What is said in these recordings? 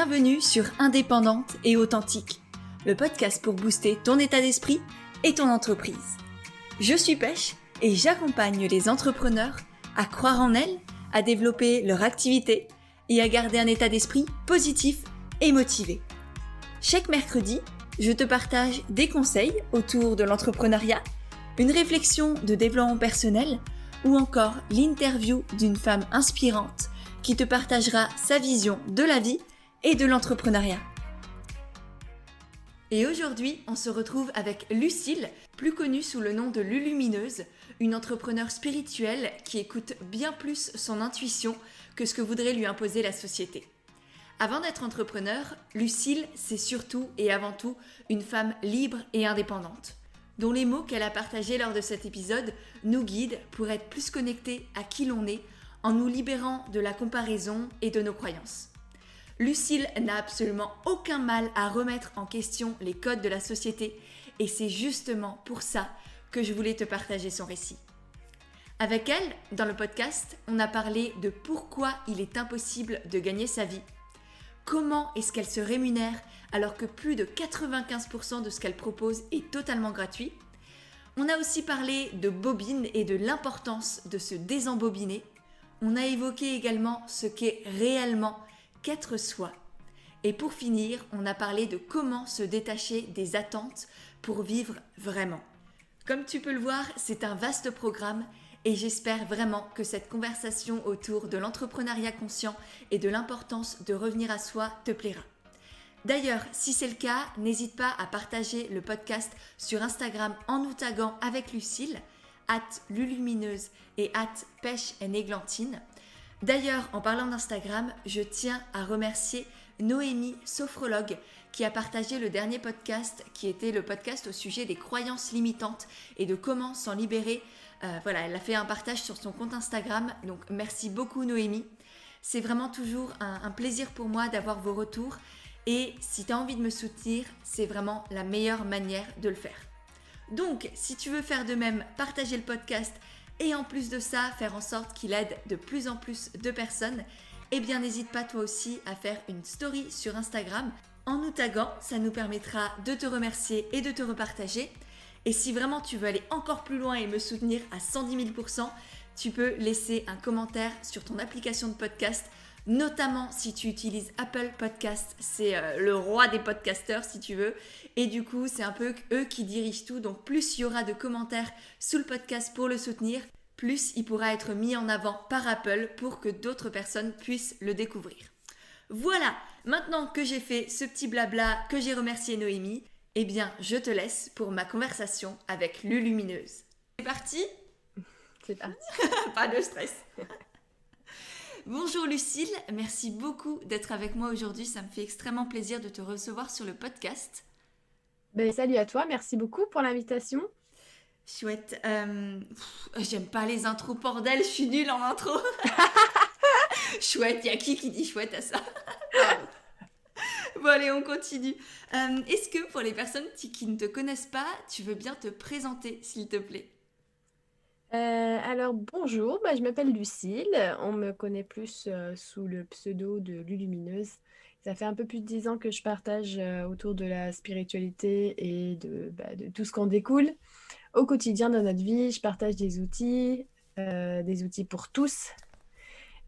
Bienvenue sur Indépendante et Authentique, le podcast pour booster ton état d'esprit et ton entreprise. Je suis Pêche et j'accompagne les entrepreneurs à croire en elles, à développer leur activité et à garder un état d'esprit positif et motivé. Chaque mercredi, je te partage des conseils autour de l'entrepreneuriat, une réflexion de développement personnel ou encore l'interview d'une femme inspirante qui te partagera sa vision de la vie et de l'entrepreneuriat. Et aujourd'hui, on se retrouve avec Lucille, plus connue sous le nom de Lulumineuse, une entrepreneure spirituelle qui écoute bien plus son intuition que ce que voudrait lui imposer la société. Avant d'être entrepreneur, Lucille, c'est surtout et avant tout une femme libre et indépendante, dont les mots qu'elle a partagés lors de cet épisode nous guident pour être plus connectés à qui l'on est en nous libérant de la comparaison et de nos croyances. Lucille n'a absolument aucun mal à remettre en question les codes de la société et c'est justement pour ça que je voulais te partager son récit. Avec elle, dans le podcast, on a parlé de pourquoi il est impossible de gagner sa vie, comment est-ce qu'elle se rémunère alors que plus de 95% de ce qu'elle propose est totalement gratuit. On a aussi parlé de bobine et de l'importance de se désembobiner. On a évoqué également ce qu'est réellement qu'être soi. Et pour finir, on a parlé de comment se détacher des attentes pour vivre vraiment. Comme tu peux le voir, c'est un vaste programme et j'espère vraiment que cette conversation autour de l'entrepreneuriat conscient et de l'importance de revenir à soi te plaira. D'ailleurs, si c'est le cas, n'hésite pas à partager le podcast sur Instagram en nous taguant avec Lucille, @lulumineuse et @pêche&églantine. D'ailleurs, en parlant d'Instagram, je tiens à remercier Noémie, sophrologue, qui a partagé le dernier podcast, qui était le podcast au sujet des croyances limitantes et de comment s'en libérer. Elle a fait un partage sur son compte Instagram, donc merci beaucoup Noémie. C'est vraiment toujours un plaisir pour moi d'avoir vos retours et si tu as envie de me soutenir, c'est vraiment la meilleure manière de le faire. Donc, si tu veux faire de même, partager le podcast et en plus de ça, faire en sorte qu'il aide de plus en plus de personnes, eh bien n'hésite pas toi aussi à faire une story sur Instagram. En nous taguant, ça nous permettra de te remercier et de te repartager. Et si vraiment tu veux aller encore plus loin et me soutenir à 110 000%, tu peux laisser un commentaire sur ton application de podcast, notamment si tu utilises Apple Podcast, c'est le roi des podcasteurs si tu veux. Et du coup, c'est un peu eux qui dirigent tout. Donc plus il y aura de commentaires sous le podcast pour le soutenir, plus il pourra être mis en avant par Apple pour que d'autres personnes puissent le découvrir. Voilà, maintenant que j'ai fait ce petit blabla, que j'ai remercié Noémie, eh bien je te laisse pour ma conversation avec Lulumineuse. C'est parti ? C'est parti. Pas de stress. Bonjour Lucille, merci beaucoup d'être avec moi aujourd'hui, ça me fait extrêmement plaisir de te recevoir sur le podcast. Salut à toi, merci beaucoup pour l'invitation. Chouette, j'aime pas les intros bordel, je suis nulle en intro. Chouette, y a qui dit chouette à ça? Bon allez, on continue. Est-ce que pour les personnes qui ne te connaissent pas, tu veux bien te présenter s'il te plaît? Alors bonjour, je m'appelle Lucille, on me connaît plus sous le pseudo de Lulumineuse. Ça fait un peu plus de 10 ans que je partage autour de la spiritualité et de tout ce qu'en découle. Au quotidien dans notre vie, je partage des outils pour tous.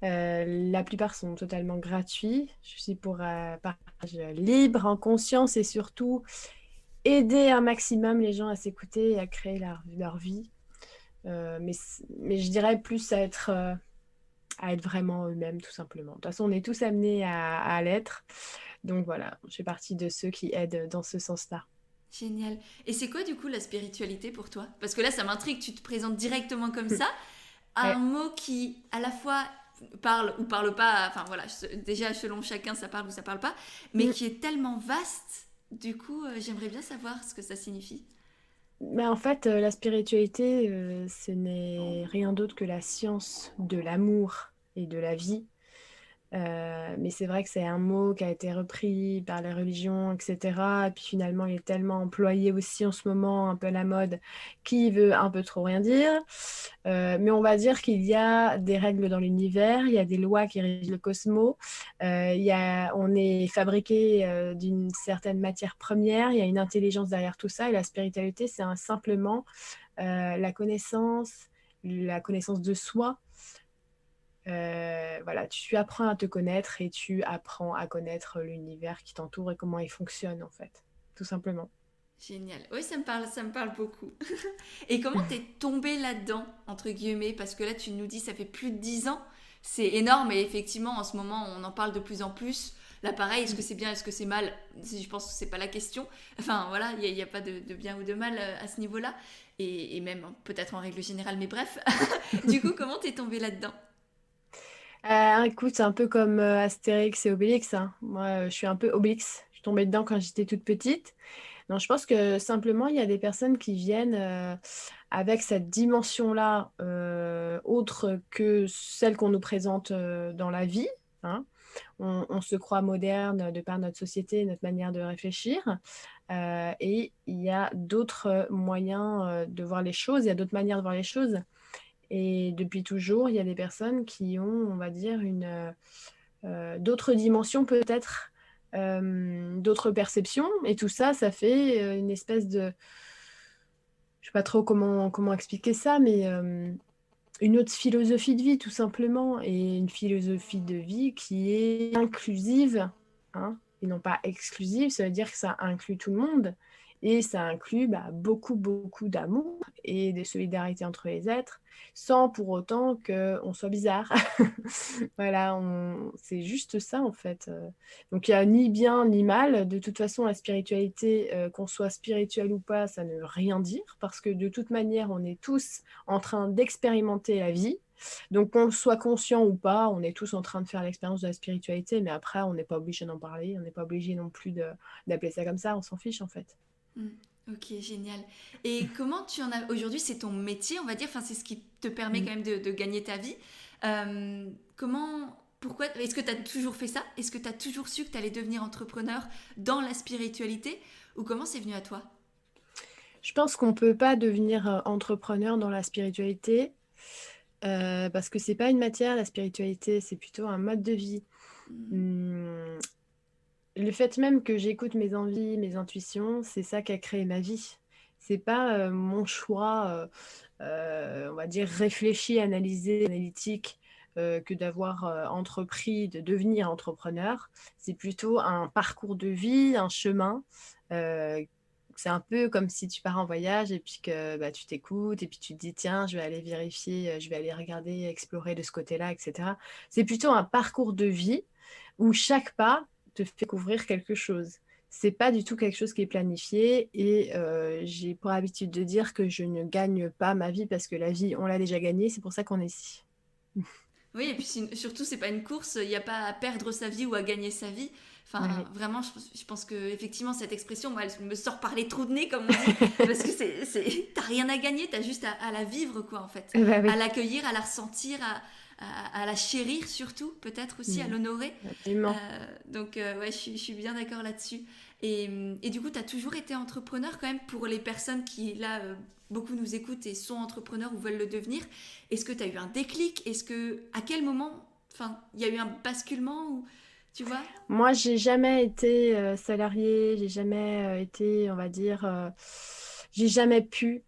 La plupart sont totalement gratuits. Je suis pour partage libre, en conscience et surtout aider un maximum les gens à s'écouter et à créer leur vie. Mais je dirais plus à être vraiment eux-mêmes, tout simplement. De toute façon, on est tous amenés à l'être. Donc voilà, je fais partie de ceux qui aident dans ce sens-là. Génial. Et c'est quoi du coup la spiritualité pour toi? Parce que là, ça m'intrigue, tu te présentes directement comme ça, à un mot qui à la fois parle ou parle pas, enfin voilà, déjà selon chacun ça parle ou ça parle pas, mais qui est tellement vaste, du coup j'aimerais bien savoir ce que ça signifie. En fait, la spiritualité, ce n'est rien d'autre que la science de l'amour et de la vie. Mais c'est vrai que c'est un mot qui a été repris par les religions, etc. Et puis finalement, il est tellement employé aussi en ce moment, un peu à la mode, qui veut un peu trop rien dire. Mais on va dire qu'il y a des règles dans l'univers, il y a des lois qui régissent le cosmos, on est fabriqué d'une certaine matière première, il y a une intelligence derrière tout ça, et la spiritualité, c'est simplement la connaissance de soi. Voilà, tu apprends à te connaître et tu apprends à connaître l'univers qui t'entoure et comment il fonctionne, en fait, tout simplement. Génial. Oui, ça me parle beaucoup. Et comment t'es tombée là-dedans, entre guillemets? Parce que là, tu nous dis, ça fait plus de 10 ans. C'est énorme et effectivement, en ce moment, on en parle de plus en plus. Là, pareil, est-ce que c'est bien, est-ce que c'est mal? Je pense que c'est pas la question. Enfin, voilà, il n'y a, pas de bien ou de mal à ce niveau-là. Et même peut-être en règle générale, mais bref. Du coup, comment t'es tombée là-dedans? Écoute, c'est un peu comme Astérix et Obélix, hein. Moi, je suis un peu Obélix. Je suis tombée dedans quand j'étais toute petite. Non, je pense que simplement, il y a des personnes qui viennent avec cette dimension-là, autre que celle qu'on nous présente dans la vie, hein. On se croit moderne de par notre société, notre manière de réfléchir. Et il y a d'autres moyens de voir les choses, il y a d'autres manières de voir les choses. Et depuis toujours, il y a des personnes qui ont, on va dire, d'autres dimensions peut-être, d'autres perceptions. Et tout ça, ça fait une espèce de... Je ne sais pas trop comment expliquer ça, mais une autre philosophie de vie, tout simplement. Et une philosophie de vie qui est inclusive, hein, et non pas exclusive. Ça veut dire que ça inclut tout le monde. Et ça inclut beaucoup, beaucoup d'amour et de solidarité entre les êtres, sans pour autant qu'on soit bizarre. Voilà, c'est juste ça en fait. Donc il n'y a ni bien ni mal. De toute façon, la spiritualité, qu'on soit spirituel ou pas, ça ne veut rien dire, parce que de toute manière, on est tous en train d'expérimenter la vie. Donc qu'on soit conscient ou pas, on est tous en train de faire l'expérience de la spiritualité, mais après, on n'est pas obligé d'en parler, on n'est pas obligé non plus d'appeler ça comme ça, on s'en fiche en fait. Hmm. Ok, génial. Et comment tu en as... Aujourd'hui, c'est ton métier, on va dire, enfin, c'est ce qui te permet Mm. quand même de gagner ta vie. Comment... Pourquoi... Est-ce que tu as toujours fait ça? Est-ce que tu as toujours su que tu allais devenir entrepreneur dans la spiritualité? Ou comment c'est venu à toi? Je pense qu'on ne peut pas devenir entrepreneur dans la spiritualité, parce que c'est pas une matière, la spiritualité, c'est plutôt un mode de vie. Hmm. Hum, Le fait même que j'écoute mes envies, mes intuitions, c'est ça qui a créé ma vie. C'est pas mon choix, on va dire, réfléchi, analysé, analytique, que d'avoir entrepris de devenir entrepreneur. C'est plutôt un parcours de vie, un chemin. euh, c'est un peu comme si tu pars en voyage et puis que tu t'écoutes et puis tu te dis, tiens, je vais aller vérifier, je vais aller regarder, explorer de ce côté-là, etc. C'est plutôt un parcours de vie où chaque pas te fait découvrir quelque chose. C'est pas du tout quelque chose qui est planifié, et j'ai pour habitude de dire que je ne gagne pas ma vie parce que la vie, on l'a déjà gagnée, c'est pour ça qu'on est ici. Oui, et puis surtout, c'est pas une course, il n'y a pas à perdre sa vie ou à gagner sa vie. Enfin, Ouais. vraiment, je pense que effectivement cette expression, moi, elle me sort par les trous de nez, comme on dit, parce que t'as rien à gagner, t'as juste à la vivre, quoi, en fait. Bah À oui. l'accueillir, à la ressentir, à la chérir, surtout, peut-être aussi, à Mm. l'honorer. Absolument. Donc, ouais, je suis bien d'accord là-dessus. Et du coup, tu as toujours été entrepreneur quand même pour les personnes qui, là, beaucoup nous écoutent et sont entrepreneurs ou veulent le devenir. Est-ce que tu as eu un déclic? Est-ce que, à quel moment, enfin, il y a eu un basculement ou, tu vois? Moi, j'ai jamais été salariée, j'ai jamais été, on va dire, j'ai jamais pu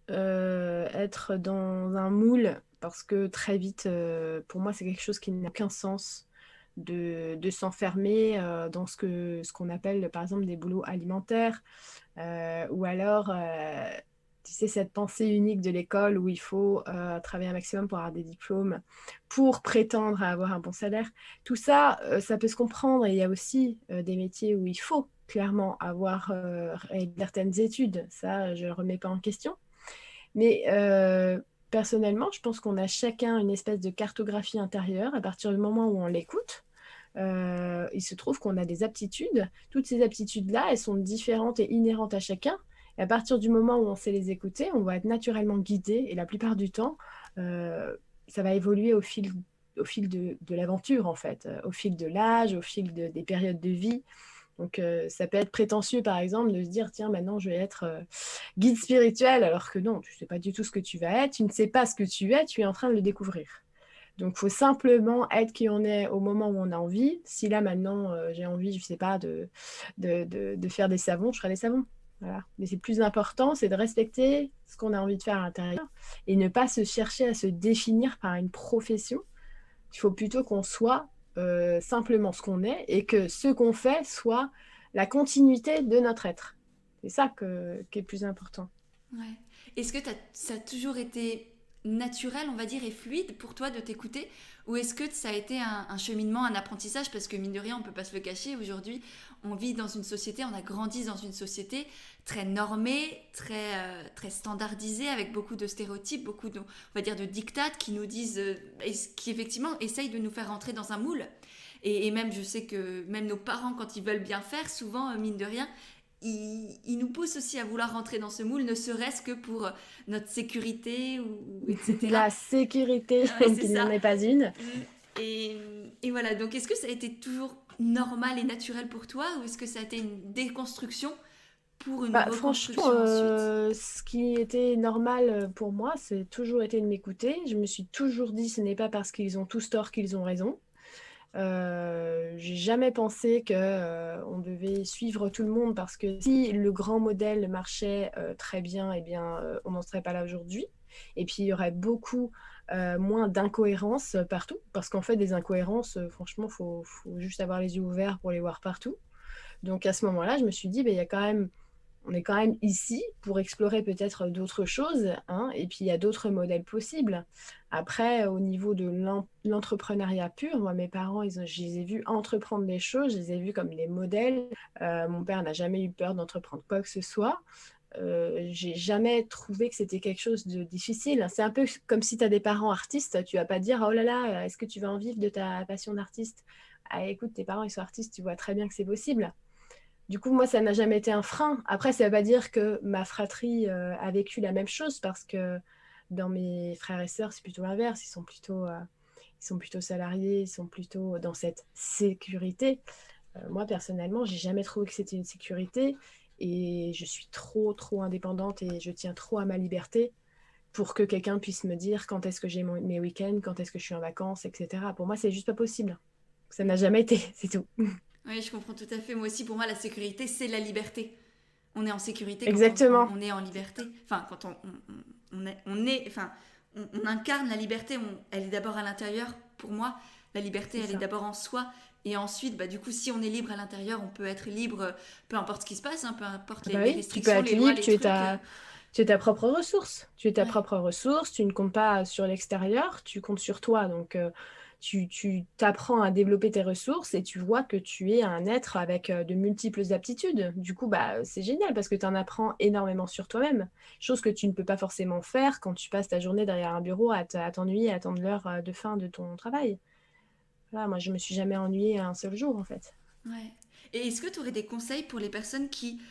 être dans un moule, parce que très vite, pour moi, c'est quelque chose qui n'a aucun sens de s'enfermer dans ce qu'on appelle, par exemple, des boulots alimentaires, ou alors, tu sais, cette pensée unique de l'école où il faut travailler un maximum pour avoir des diplômes, pour prétendre à avoir un bon salaire. Tout ça, ça peut se comprendre. Et il y a aussi des métiers où il faut clairement avoir certaines études. Ça, je ne le remets pas en question. Mais personnellement, je pense qu'on a chacun une espèce de cartographie intérieure à partir du moment où on l'écoute. Il se trouve qu'on a des aptitudes. Toutes ces aptitudes-là, elles sont différentes et inhérentes à chacun. Et à partir du moment où on sait les écouter, on va être naturellement guidé. Et la plupart du temps, euh, ça va évoluer au fil de l'aventure, en fait, au fil de l'âge, des périodes de vie. Donc, ça peut être prétentieux, par exemple, de se dire, tiens, maintenant, je vais être guide spirituel, alors que non, tu ne sais pas du tout ce que tu vas être, tu ne sais pas ce que tu es en train de le découvrir. Donc, il faut simplement être qui on est au moment où on a envie. Si là, maintenant, j'ai envie, je ne sais pas, de faire des savons, je ferai des savons. Voilà. Mais c'est plus important, c'est de respecter ce qu'on a envie de faire à l'intérieur et ne pas se chercher à se définir par une profession. Il faut plutôt qu'on soit simplement ce qu'on est et que ce qu'on fait soit la continuité de notre être. C'est ça qui est plus important. Ouais. Est-ce que ça a toujours été naturel, on va dire, et fluide pour toi de t'écouter? Ou est-ce que ça a été un cheminement, un apprentissage? Parce que mine de rien, on peut pas se le cacher. Aujourd'hui, on vit dans une société, on a grandi dans une société très normée, très standardisée, avec beaucoup de stéréotypes, beaucoup de, on va dire, de dictates qui nous disent, qui effectivement essayent de nous faire rentrer dans un moule. Et même, je sais que même nos parents, quand ils veulent bien faire, souvent, mine de rien, ils nous poussent aussi à vouloir rentrer dans ce moule, ne serait-ce que pour notre sécurité, ou etc. La sécurité, Ouais, c'est qu'il n'y en ça. ait pas une. Et, et voilà, donc est-ce que ça a été toujours normal et naturel pour toi, ou est-ce que ça a été une déconstruction pour une Bah, franchement, reconstruction ensuite? ce qui était normal pour moi, c'est toujours été de m'écouter. Je me suis toujours dit, ce n'est pas parce qu'ils ont tous tort qu'ils ont raison. J'ai jamais pensé que on devait suivre tout le monde parce que si le grand modèle marchait très bien, eh bien, on n'en serait pas là aujourd'hui. Et puis, il y aurait beaucoup moins d'incohérences partout parce qu'en fait, des incohérences, franchement, faut juste avoir les yeux ouverts pour les voir partout. Donc, à ce moment-là, je me suis dit, ben, il y a quand même on est quand même ici pour explorer peut-être d'autres choses, hein, et puis il y a d'autres modèles possibles. Après, au niveau de l'entrepreneuriat pur, moi, mes parents, je les ai vus entreprendre des choses, je les ai vus comme des modèles. Mon père n'a jamais eu peur d'entreprendre quoi que ce soit. J'ai jamais trouvé que c'était quelque chose de difficile. C'est un peu comme si tu as des parents artistes, tu vas pas dire, oh là là, est-ce que tu vas en vivre de ta passion d'artiste? Ah, écoute, tes parents, ils sont artistes, tu vois très bien que c'est possible. Du coup, moi, ça n'a jamais été un frein. Après, ça ne veut pas dire que ma fratrie a vécu la même chose parce que dans mes frères et sœurs, c'est plutôt l'inverse. Ils sont plutôt salariés, ils sont plutôt dans cette sécurité. Moi, personnellement, j'ai jamais trouvé que c'était une sécurité et je suis trop, trop indépendante et je tiens trop à ma liberté pour que quelqu'un puisse me dire quand est-ce que j'ai mes week-ends, quand est-ce que je suis en vacances, etc. Pour moi, c'est juste pas possible. Ça n'a jamais été, c'est tout. Oui, je comprends tout à fait. Moi aussi, pour moi, la sécurité, c'est la liberté. On est en sécurité quand Exactement. on est en liberté. Enfin, quand on est, enfin, on incarne la liberté. Elle est d'abord à l'intérieur. Pour moi, la liberté, C'est elle est ça. d'abord en soi. Et ensuite, bah, du coup, si on est libre à l'intérieur, on peut être libre, peu importe ce qui se passe, hein, peu importe Bah les oui, tu peux restrictions, être les lois, libre, les trucs. tu es ta propre ressource. Tu es ta Ouais. propre ressource, tu ne comptes pas sur l'extérieur, tu comptes sur toi. Donc, tu t'apprends à développer tes ressources et tu vois que tu es un être avec de multiples aptitudes. Du coup, bah, c'est génial parce que tu en apprends énormément sur toi-même. Chose que tu ne peux pas forcément faire quand tu passes ta journée derrière un bureau à t'ennuyer, à attendre l'heure de fin de ton travail. Voilà, moi, je me suis jamais ennuyée un seul jour, en fait. Ouais. Et est-ce que tu aurais des conseils pour les personnes qui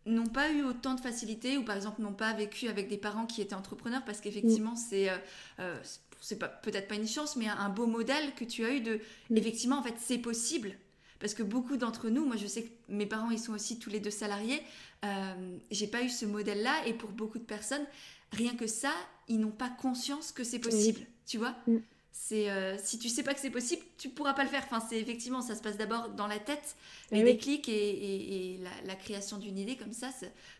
n'ont pas eu autant de facilité ou par exemple n'ont pas vécu avec des parents qui étaient entrepreneurs parce Mm, qu'effectivement euh, c'est pas, peut-être pas une chance mais un beau modèle que tu as eu de mm. effectivement en fait c'est possible parce que beaucoup d'entre nous, moi je sais que mes parents ils sont aussi tous les deux salariés, j'ai pas eu ce modèle là et pour beaucoup de personnes rien que ça ils n'ont pas conscience que c'est possible, Oui. tu vois. Mm. C'est si tu sais pas que c'est possible, tu pourras pas le faire. Enfin, c'est effectivement, ça se passe d'abord dans la tête, les Eh oui. déclics et la création d'une idée comme ça.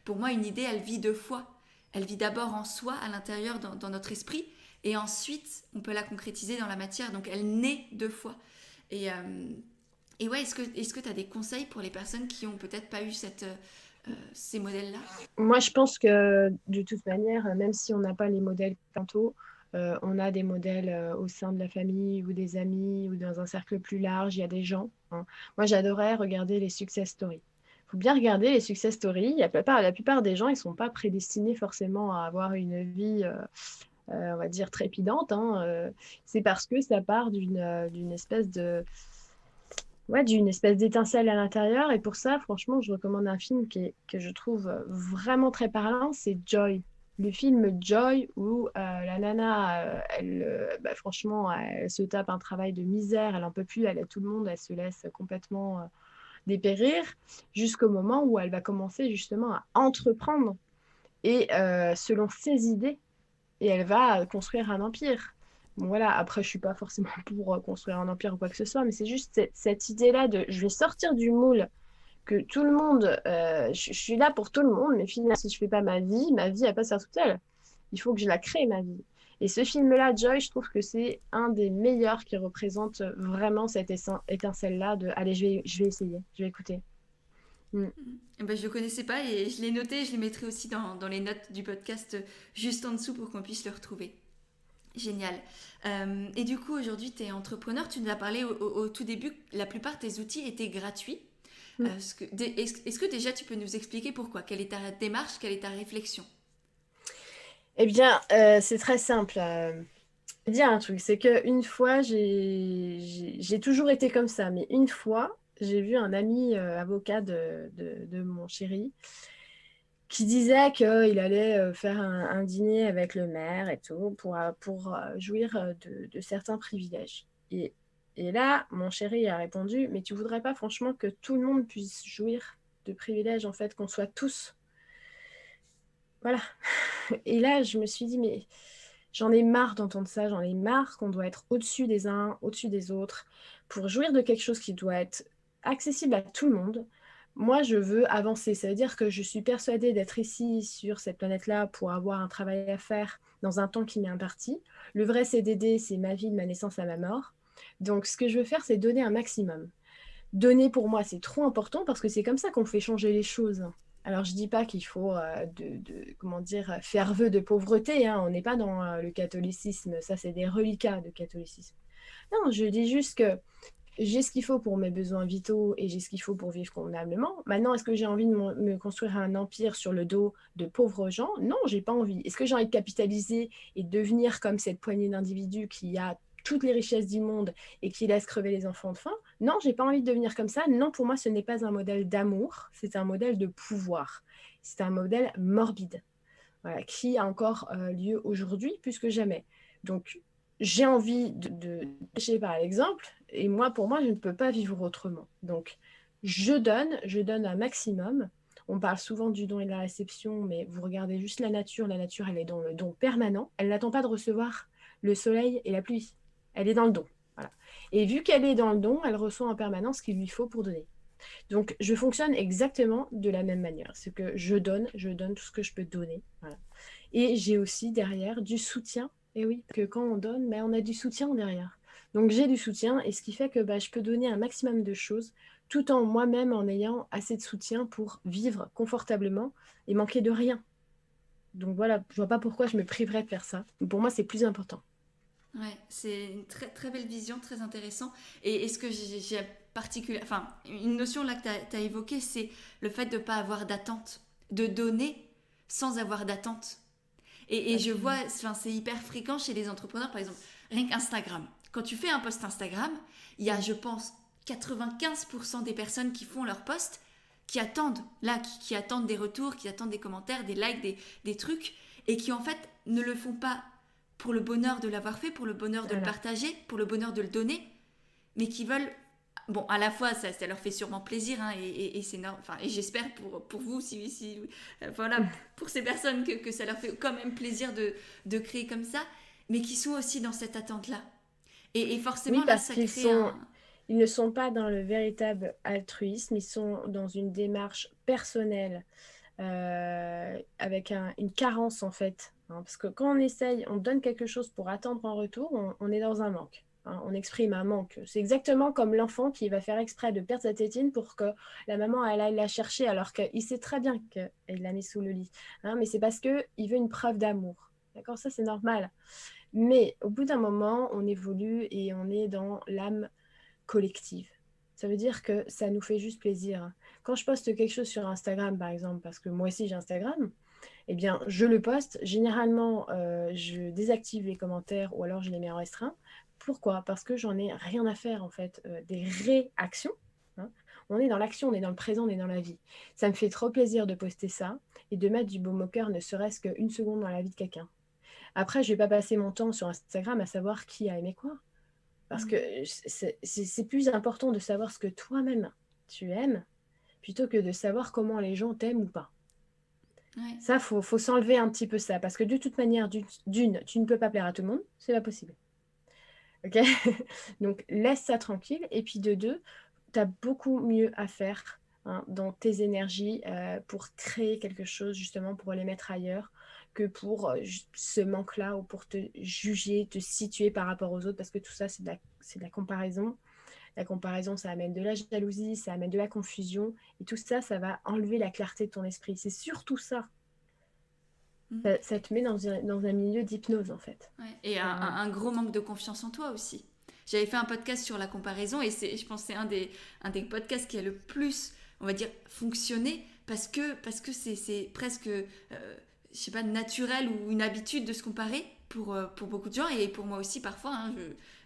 Pour moi, une idée, elle vit deux fois. Elle vit d'abord en soi, à l'intérieur, dans notre esprit, et ensuite, on peut la concrétiser dans la matière. Donc, elle naît deux fois. Et, ouais, est-ce que tu as des conseils pour les personnes qui ont peut-être pas eu ces modèles-là? Moi, je pense que de toute manière, même si on n'a pas les modèles tantôt, on a des modèles au sein de la famille ou des amis ou dans un cercle plus large, il y a des gens, hein. Moi, j'adorais regarder les success stories. Il faut bien regarder les success stories. La plupart des gens, ils ne sont pas prédestinés forcément à avoir une vie, on va dire, trépidante, hein. C'est parce que ça part d'une espèce ouais, d'une espèce d'étincelle à l'intérieur. Et pour ça, franchement, je recommande un film que je trouve vraiment très parlant, c'est Joy. Le film Joy où la nana, bah, franchement, elle se tape un travail de misère, elle en peut plus, elle aide tout le monde, elle se laisse complètement dépérir jusqu'au moment où elle va commencer justement à entreprendre et selon ses idées, et elle va construire un empire. Bon, voilà, après, je suis pas forcément pour construire un empire ou quoi que ce soit, mais c'est juste cette idée-là de je vais sortir du moule, que tout le monde, je suis là pour tout le monde, mais finalement, si je fais pas ma vie, elle passe à toute seule. Il faut que je la crée, ma vie. Et ce film-là, Joy, je trouve que c'est un des meilleurs qui représente vraiment cette étincelle-là de allez, je vais essayer, je vais écouter. Mm. Eh ben, je ne le connaissais pas et je l'ai noté, je les mettrai aussi dans les notes du podcast juste en dessous pour qu'on puisse le retrouver. Génial. Et du coup, aujourd'hui, tu es entrepreneur. Tu nous as parlé au tout début que la plupart de tes outils étaient gratuits. Mm. Est-ce que déjà tu peux nous expliquer pourquoi? Quelle est ta démarche? Quelle est ta réflexion? Eh bien, c'est très simple. Je vais dire un truc, c'est qu'une fois, j'ai toujours été comme ça, mais une fois, j'ai vu un ami avocat de mon chéri qui disait qu'il allait faire un dîner avec le maire et tout pour jouir de certains privilèges. Et là, mon chéri a répondu, mais tu voudrais pas franchement que tout le monde puisse jouir de privilèges, en fait, qu'on soit tous. Voilà. Et là, je me suis dit, mais j'en ai marre d'entendre ça, j'en ai marre qu'on doit être au-dessus des uns, au-dessus des autres, pour jouir de quelque chose qui doit être accessible à tout le monde. Moi, je veux avancer. Ça veut dire que je suis persuadée d'être ici sur cette planète-là pour avoir un travail à faire dans un temps qui m'est imparti. Le vrai CDD, c'est ma vie de ma naissance à ma mort. Donc, ce que je veux faire, c'est donner un maximum. Donner, pour moi, c'est trop important parce que c'est comme ça qu'on fait changer les choses. Alors, je dis pas qu'il faut comment dire, faire vœu de pauvreté, hein. On n'est pas dans le catholicisme. Ça, c'est des reliquats de catholicisme. Non, je dis juste que j'ai ce qu'il faut pour mes besoins vitaux et j'ai ce qu'il faut pour vivre convenablement. Maintenant, est-ce que j'ai envie de me construire un empire sur le dos de pauvres gens? Non, j'ai pas envie. Est-ce que j'ai envie de capitaliser et devenir comme cette poignée d'individus qui a toutes les richesses du monde et qui laisse crever les enfants de faim? Non, j'ai pas envie de devenir comme ça. Non, pour moi, ce n'est pas un modèle d'amour, c'est un modèle de pouvoir. C'est un modèle morbide, voilà, qui a encore lieu aujourd'hui plus que jamais. Donc, j'ai envie de pêcher par l'exemple, et moi, pour moi, je ne peux pas vivre autrement. Donc, je donne un maximum. On parle souvent du don et de la réception, mais vous regardez juste la nature, elle est dans le don permanent. Elle n'attend pas de recevoir le soleil et la pluie. Elle est dans le don. Voilà. Et vu qu'elle est dans le don, elle reçoit en permanence ce qu'il lui faut pour donner. Donc, je fonctionne exactement de la même manière. C'est que je donne tout ce que je peux donner. Voilà. Et j'ai aussi derrière du soutien. Et oui, parce que quand on donne, ben, on a du soutien derrière. Donc, j'ai du soutien et ce qui fait que ben, je peux donner un maximum de choses tout en moi-même en ayant assez de soutien pour vivre confortablement et manquer de rien. Donc voilà, je vois pas pourquoi je me priverais de faire ça. Pour moi, c'est plus important. Ouais, c'est une très, très belle vision, très intéressant. Et ce que j'ai enfin, une notion là que tu as évoquée, c'est le fait de ne pas avoir d'attente, de donner sans avoir d'attente. Et je vois, Absolument. enfin, c'est hyper fréquent chez les entrepreneurs, par exemple, rien qu'Instagram. Quand tu fais un post Instagram, il y a, je pense, 95% des personnes qui font leur post qui attendent, là, qui attendent des retours, qui attendent des commentaires, des likes, des trucs, et qui en fait ne le font pas pour le bonheur de l'avoir fait, pour le bonheur de le Voilà. partager, pour le bonheur de le donner, mais qui veulent, bon, à la fois ça leur fait sûrement plaisir, hein, et c'est enfin, et j'espère pour vous, voilà, pour ces personnes que ça leur fait quand même plaisir de créer comme ça, mais qui sont aussi dans cette attente-là. Et Oui, forcément, là, parce ça qu'ils crée un... sont, ils ne sont pas dans le véritable altruisme, ils sont dans une démarche personnelle, avec une carence en fait, hein. Parce que quand on essaye, on donne quelque chose pour attendre en retour, on est dans un manque, hein. On exprime un manque. C'est exactement comme l'enfant qui va faire exprès de perdre sa tétine pour que la maman elle aille la chercher alors qu'il sait très bien qu'elle l'a mis sous le lit, hein. Mais c'est parce qu'il veut une preuve d'amour. D'accord, ça c'est normal. Mais au bout d'un moment, on évolue et on est dans l'âme collective. Ça veut dire que ça nous fait juste plaisir. Quand je poste quelque chose sur Instagram, par exemple, parce que moi aussi j'ai Instagram, eh bien, je le poste. Généralement, je désactive les commentaires ou alors je les mets en restreint. Pourquoi? Parce que j'en ai rien à faire, en fait, des réactions, hein. On est dans l'action, on est dans le présent, on est dans la vie. Ça me fait trop plaisir de poster ça et de mettre du baume au cœur, ne serait-ce qu'une seconde dans la vie de quelqu'un. Après, je vais pas passer mon temps sur Instagram à savoir qui a aimé quoi. Parce que Mm. c'est plus important de savoir ce que toi-même tu aimes, plutôt que de savoir comment les gens t'aiment ou pas. Ouais. Ça, faut s'enlever un petit peu ça, parce que de toute manière, d'une, tu ne peux pas plaire à tout le monde, c'est pas possible. Ok. Donc, laisse ça tranquille. Et puis, de deux, tu as beaucoup mieux à faire dans tes énergies pour créer quelque chose, justement, pour les mettre ailleurs, que pour ce manque-là ou pour te juger, te situer par rapport aux autres, parce que tout ça, c'est de la comparaison. La comparaison, ça amène de la jalousie, ça amène de la confusion. Et tout ça, ça va enlever la clarté de ton esprit. C'est surtout ça. Mm. Ça te met dans un milieu d'hypnose, en fait. Ouais. Et un gros manque de confiance en toi aussi. J'avais fait un podcast sur la comparaison et je pense que c'est un des podcasts qui a le plus, on va dire, fonctionné parce que c'est presque, je sais pas, naturel ou une habitude de se comparer pour beaucoup de gens et pour moi aussi parfois. Hein,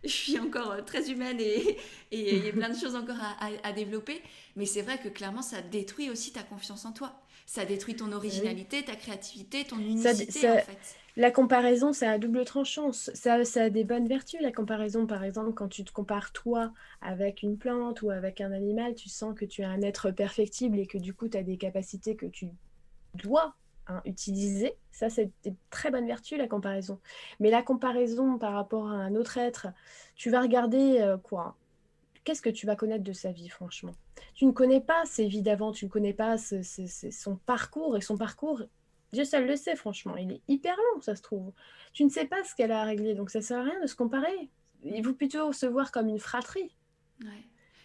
je suis encore très humaine et il y a plein de choses encore à développer. Mais c'est vrai que clairement, ça détruit aussi ta confiance en toi. Ça détruit ton Oui. originalité, ta créativité, ton Ça, unicité en ça, fait. La comparaison, c'est à double tranchant. Ça a des bonnes vertus, la comparaison. Par exemple, quand tu te compares toi avec une plante ou avec un animal, tu sens que tu es un être perfectible et que du coup, tu as des capacités que tu dois utiliser. Ça, c'est des très bonnes vertus, la comparaison. Mais la comparaison par rapport à un autre être, tu vas regarder quoi? Qu'est-ce que tu vas connaître de sa vie, franchement? Tu ne connais pas ses vies d'avant, tu ne connais pas son parcours, et son parcours, Dieu seul le sait, franchement, il est hyper long, ça se trouve. Tu ne sais pas ce qu'elle a à régler, donc ça sert à rien de se comparer. Il faut plutôt se voir comme une fratrie. Ouais.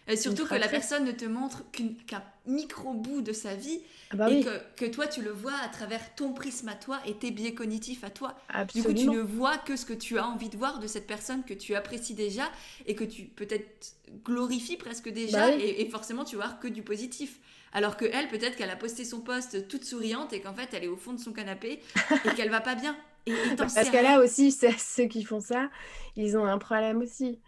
Et Une surtout que la fratrie. personne ne te montre qu'un micro-bout de sa vie Ah bah et oui, que toi tu le vois à travers ton prisme à toi et tes biais cognitifs à toi. Du coup, tu ne absolument. vois que ce que tu as envie de voir de cette personne que tu apprécies déjà et que tu peut-être glorifies presque Bah déjà oui. et forcément tu vas voir que du positif. Alors que elle, peut-être qu'elle a posté son post toute souriante et qu'en fait elle est au fond de son canapé et qu'elle va pas bien. Et t'en Parce sais que rien. là aussi, ceux qui font ça, ils ont un problème aussi.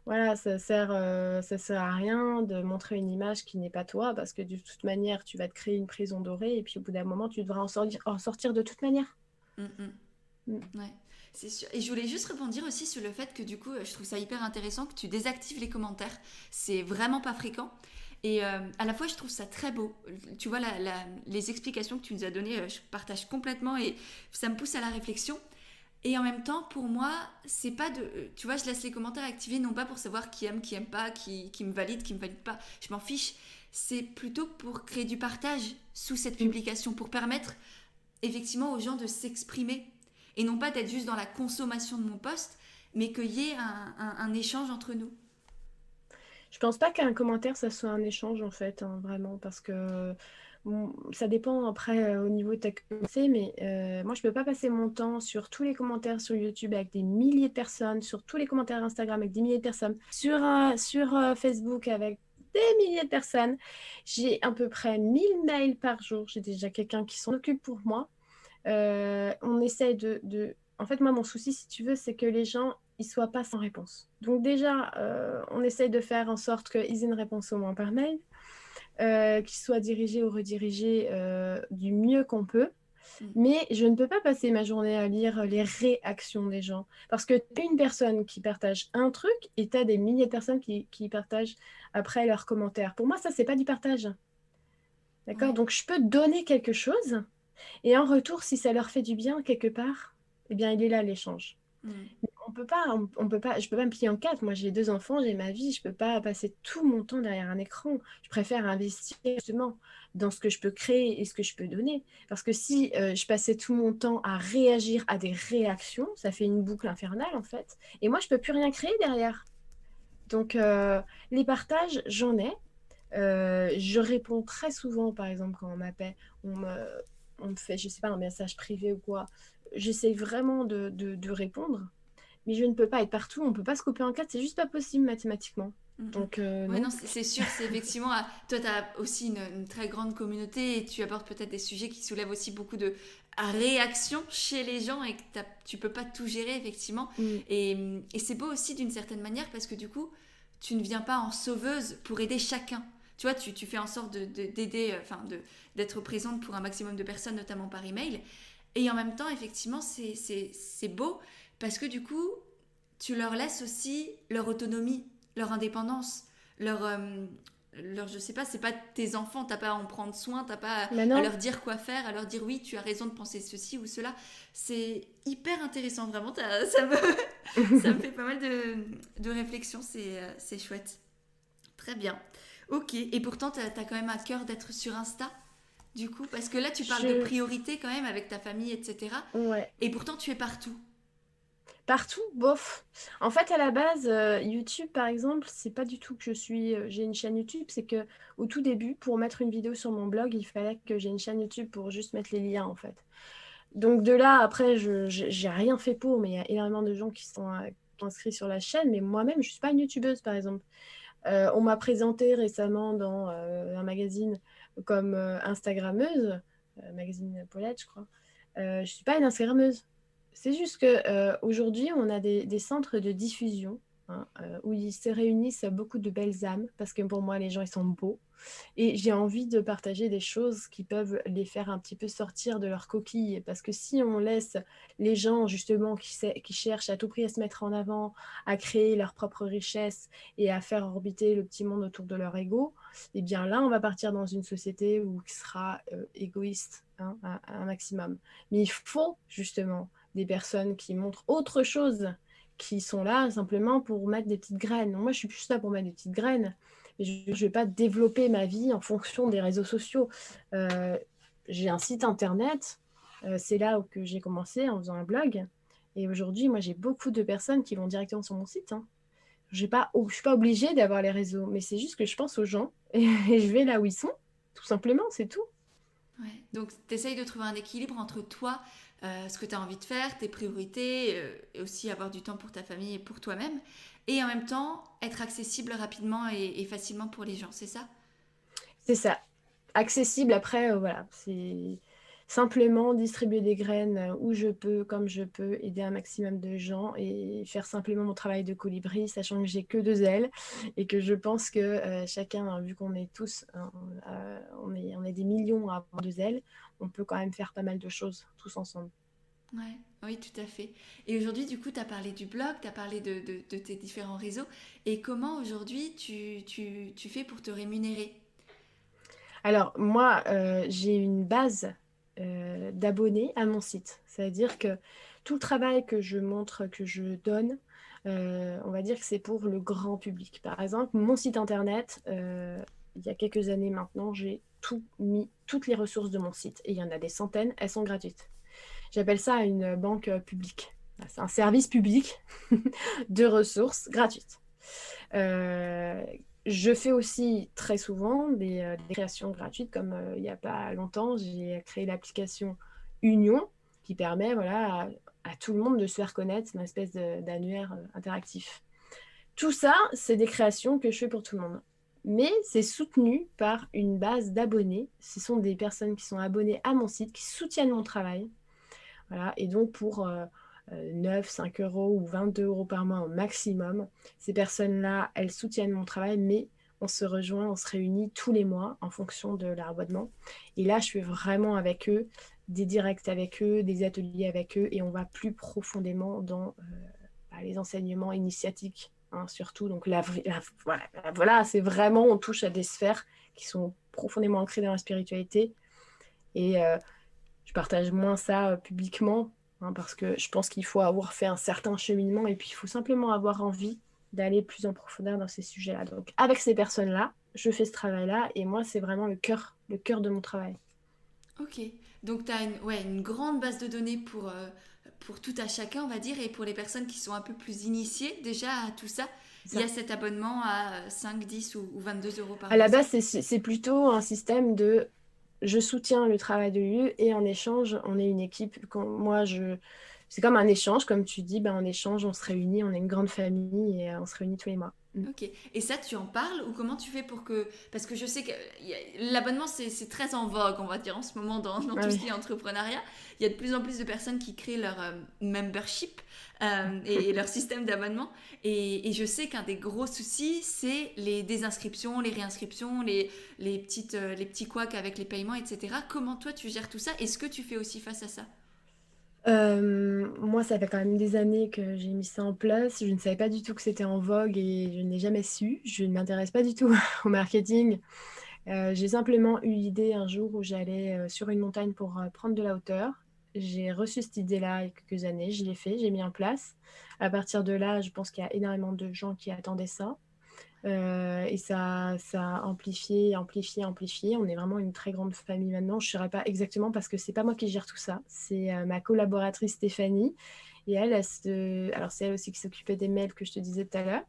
Voilà, ça sert à rien de montrer une image qui n'est pas toi, parce que de toute manière, tu vas te créer une prison dorée, et puis au bout d'un moment, tu devras en sortir de toute manière. Mm, mm. Mm. Ouais, c'est sûr. Et je voulais juste rebondir aussi sur le fait que du coup, je trouve ça hyper intéressant que tu désactives les commentaires. C'est vraiment pas fréquent. Et à la fois, je trouve ça très beau. Tu vois, les explications que tu nous as données, je partage complètement et ça me pousse à la réflexion. Et en même temps, pour moi, c'est pas de. Tu vois, je laisse les commentaires activés non pas pour savoir qui aime pas, qui me valide, qui me valide pas. Je m'en fiche. C'est plutôt pour créer du partage sous cette Mm. publication, pour permettre effectivement aux gens de s'exprimer et non pas d'être juste dans la consommation de mon poste, mais qu'il y ait un échange entre nous. Je pense pas qu'un commentaire, ça soit un échange, en fait, vraiment, parce que bon, ça dépend après au niveau de ta communauté, mais moi, je peux pas passer mon temps sur tous les commentaires sur YouTube avec des milliers de personnes, sur tous les commentaires Instagram avec des milliers de personnes, sur Facebook avec des milliers de personnes. J'ai à peu près 1000 mails par jour. J'ai déjà quelqu'un qui s'en occupe pour moi. On essaie En fait, moi, mon souci, si tu veux, c'est que les gens, ils soient pas sans réponse. Donc déjà, on essaye de faire en sorte qu'ils aient une réponse au moins par mail, qu'ils soient dirigés ou redirigés du mieux qu'on peut. Mm. Mais je ne peux pas passer ma journée à lire les réactions des gens. Parce que tu as une personne qui partage un truc et tu as des milliers de personnes qui partagent après leurs commentaires. Pour moi, ça, c'est pas du partage. D'accord? Ouais. Donc, je peux donner quelque chose et en retour, si ça leur fait du bien quelque part, eh bien, il est là l'échange. Mm. On peut pas, je peux pas me plier en quatre. Moi, j'ai deux enfants, j'ai ma vie, je peux pas passer tout mon temps derrière un écran. Je préfère investir justement dans ce que je peux créer et ce que je peux donner. Parce que si je passais tout mon temps à réagir à des réactions, ça fait une boucle infernale en fait. Et moi, je peux plus rien créer derrière. Donc, les partages, j'en ai. Je réponds très souvent, par exemple, quand on m'appelle, on me, on me fait, je sais pas, un message privé ou quoi. J'essaie vraiment de répondre, mais je ne peux pas être partout. On ne peut pas se couper en quatre, c'est juste pas possible mathématiquement. Mm, mm. Donc, Ouais, non. non, c'est sûr, c'est effectivement. Toi, tu as aussi une très grande communauté et tu abordes peut-être des sujets qui soulèvent aussi beaucoup de réactions chez les gens et que tu peux pas tout gérer, effectivement. Mm. Et c'est beau aussi d'une certaine manière parce que du coup, tu ne viens pas en sauveuse pour aider chacun. Tu vois, tu fais en sorte d'aider, enfin, d'être présente pour un maximum de personnes, notamment par email. Et en même temps, effectivement, c'est beau parce que du coup, tu leur laisses aussi leur autonomie, leur indépendance, leur, je sais pas, c'est pas tes enfants, t'as pas à en prendre soin, t'as pas Mais à non. leur dire quoi faire, à leur dire oui, tu as raison de penser ceci ou cela. C'est hyper intéressant, vraiment. Ça me fait pas mal de réflexions, c'est chouette. Très bien. Ok, et pourtant, t'as quand même à cœur d'être sur Insta, du coup, parce que là, tu parles de Je... priorité quand même avec ta famille, etc. Ouais. Et pourtant, tu es partout. Partout, bof. En fait, à la base, YouTube, par exemple, c'est pas du tout que j'ai une chaîne YouTube, c'est que au tout début, pour mettre une vidéo sur mon blog, il fallait que j'ai une chaîne YouTube pour juste mettre les liens, en fait. Donc de là, après, j'ai rien fait pour, mais il y a énormément de gens qui sont inscrits sur la chaîne, mais moi-même, je suis pas une YouTubeuse, par exemple. On m'a présenté récemment dans un magazine comme Instagrammeuse, magazine Paulette, je crois. Je suis pas une Instagrammeuse. C'est juste que aujourd'hui, on a des centres de diffusion hein, où ils se réunissent beaucoup de belles âmes, parce que pour moi, les gens, ils sont beaux. Et j'ai envie de partager des choses qui peuvent les faire un petit peu sortir de leur coquille. Parce que si on laisse les gens, justement, qui cherchent à tout prix à se mettre en avant, à créer leur propre richesse et à faire orbiter le petit monde autour de leur ego, eh bien là, on va partir dans une société où qui sera égoïste hein, à un maximum. Mais il faut, justement, des personnes qui montrent autre chose, qui sont là simplement pour mettre des petites graines. Moi, je suis plus là pour mettre des petites graines. Je ne vais pas développer ma vie en fonction des réseaux sociaux. Euh, j'ai un site internet, c'est là où que j'ai commencé en faisant un blog. Et aujourd'hui, moi, j'ai beaucoup de personnes qui vont directement sur mon site. Hein. Je ne suis pas obligée d'avoir les réseaux, mais c'est juste que je pense aux gens et je vais là où ils sont, tout simplement, c'est tout. Ouais. Donc, tu essayes de trouver un équilibre entre toi, ce que tu as envie de faire, tes priorités, et aussi avoir du temps pour ta famille et pour toi-même, et en même temps être accessible rapidement et facilement pour les gens, c'est ça? C'est ça. Accessible après, voilà, c'est simplement distribuer des graines où je peux, comme je peux, aider un maximum de gens et faire simplement mon travail de colibri, sachant que j'ai que deux ailes et que je pense que chacun, vu qu'on est tous, on est des millions à avoir deux ailes, on peut quand même faire pas mal de choses tous ensemble. Ouais, oui, tout à fait. Et aujourd'hui, du coup, tu as parlé du blog, tu as parlé de tes différents réseaux. Et comment aujourd'hui tu fais pour te rémunérer? Alors, moi, j'ai une base d'abonnés à mon site. C'est-à-dire que tout le travail que je montre, que je donne, on va dire que c'est pour le grand public. Par exemple, mon site internet, il y a quelques années maintenant, j'ai tout mis, toutes les ressources de mon site. Et il y en a des centaines, elles sont gratuites. J'appelle ça une banque publique. C'est un service public de ressources gratuites. Euh, je fais aussi très souvent des créations gratuites, comme il n'y a pas longtemps, j'ai créé l'application Union qui permet voilà, à tout le monde de se faire connaître, une espèce d'annuaire interactif. Tout ça, c'est des créations que je fais pour tout le monde. Mais c'est soutenu par une base d'abonnés. Ce sont des personnes qui sont abonnées à mon site, qui soutiennent mon travail. Voilà. Et donc, pour 9, 5 euros ou 22 euros par mois au maximum, ces personnes-là, elles soutiennent mon travail, mais on se rejoint, on se réunit tous les mois en fonction de leur abonnement. Et là, je fais vraiment avec eux des directs avec eux, des ateliers avec eux, et on va plus profondément dans les enseignements initiatiques, hein, surtout. Donc voilà, c'est vraiment, on touche à des sphères qui sont profondément ancrées dans la spiritualité. Et je partage moins ça publiquement, hein, parce que je pense qu'il faut avoir fait un certain cheminement et puis il faut simplement avoir envie d'aller plus en profondeur dans ces sujets-là. Donc avec ces personnes-là, je fais ce travail-là et moi, c'est vraiment le cœur de mon travail. Ok, donc tu as une grande base de données pour tout à chacun, on va dire, et pour les personnes qui sont un peu plus initiées déjà à tout ça, C'est il y a ça. cet abonnement à 5, 10 ou 22 euros par À mois, la c'est base, ça? c'est plutôt un système de je soutiens le travail de l'UE et en échange, on est une équipe. C'est comme un échange, comme tu dis, ben, en échange, on se réunit, on est une grande famille et on se réunit tous les mois. Mm. Ok. Et ça, tu en parles ou comment tu fais pour que... Parce que je sais que l'abonnement, c'est très en vogue, on va dire, en ce moment dans Ah tout ce oui. qui est entrepreneuriat. Il y a de plus en plus de personnes qui créent leur membership et leur système d'abonnement. Et je sais qu'un des gros soucis, c'est les désinscriptions, les réinscriptions, les petits couacs avec les paiements, etc. Comment toi, tu gères tout ça? Est-ce que tu fais aussi face à ça? Moi, ça fait quand même des années que j'ai mis ça en place. Je ne savais pas du tout que c'était en vogue et je n'ai jamais su. Je ne m'intéresse pas du tout au marketing. J'ai simplement eu l'idée un jour où j'allais sur une montagne pour prendre de la hauteur. J'ai reçu cette idée-là il y a quelques années. Je l'ai fait, j'ai mis en place. À partir de là, je pense qu'il y a énormément de gens qui attendaient ça. Et ça a amplifié, amplifié, amplifié. On est vraiment une très grande famille maintenant. Je ne saurais pas exactement parce que c'est pas moi qui gère tout ça. C'est ma collaboratrice Stéphanie. Et alors c'est elle aussi qui s'occupait des mails que je te disais tout à l'heure.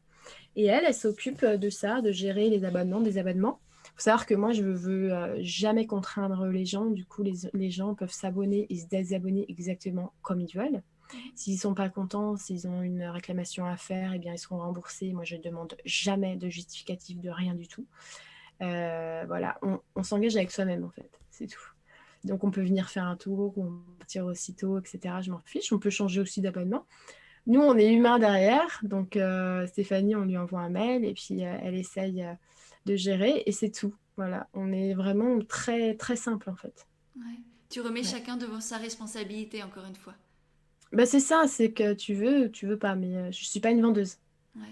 Et elle s'occupe de ça, de gérer les abonnements, des abonnements. Il faut savoir que moi, je ne veux jamais contraindre les gens. Du coup, les gens peuvent s'abonner et se désabonner exactement comme ils veulent. S'ils ne sont pas contents, s'ils ont une réclamation à faire, eh bien, ils seront remboursés. Moi, je ne demande jamais de justificatif de rien du tout. Voilà, on s'engage avec soi-même, en fait. C'est tout. Donc, on peut venir faire un tour, on peut partir aussitôt, etc. Je m'en fiche. On peut changer aussi d'abonnement. Nous, on est humains derrière. Donc, Stéphanie, on lui envoie un mail et puis elle essaye de gérer et c'est tout. Voilà, on est vraiment très, très simple, en fait. Ouais. Tu remets Ouais. chacun devant sa responsabilité, encore une fois. Bah, c'est ça, c'est que tu veux pas, mais je suis pas une vendeuse. Ouais, ouais.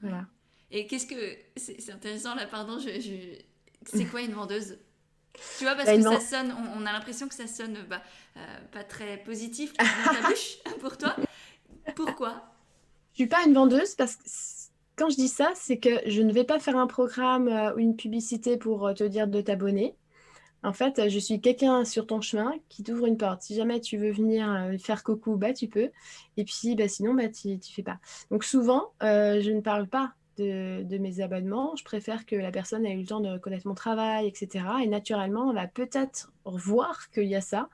Voilà. Et qu'est-ce que... C'est intéressant là, pardon, c'est quoi une vendeuse? Tu vois, parce Bah, que ça sonne, on a l'impression que ça sonne pas très positif dans ta bouche pour toi. Pourquoi? Je suis pas une vendeuse parce que quand je dis ça, c'est que je ne vais pas faire un programme ou une publicité pour te dire de t'abonner. En fait, je suis quelqu'un sur ton chemin qui t'ouvre une porte. Si jamais tu veux venir faire coucou, bah tu peux. Et puis bah, sinon, bah, tu fais pas. Donc souvent, je ne parle pas de mes abonnements. Je préfère que la personne ait eu le temps de connaître mon travail, etc. Et naturellement, on va peut-être voir qu'il y a ça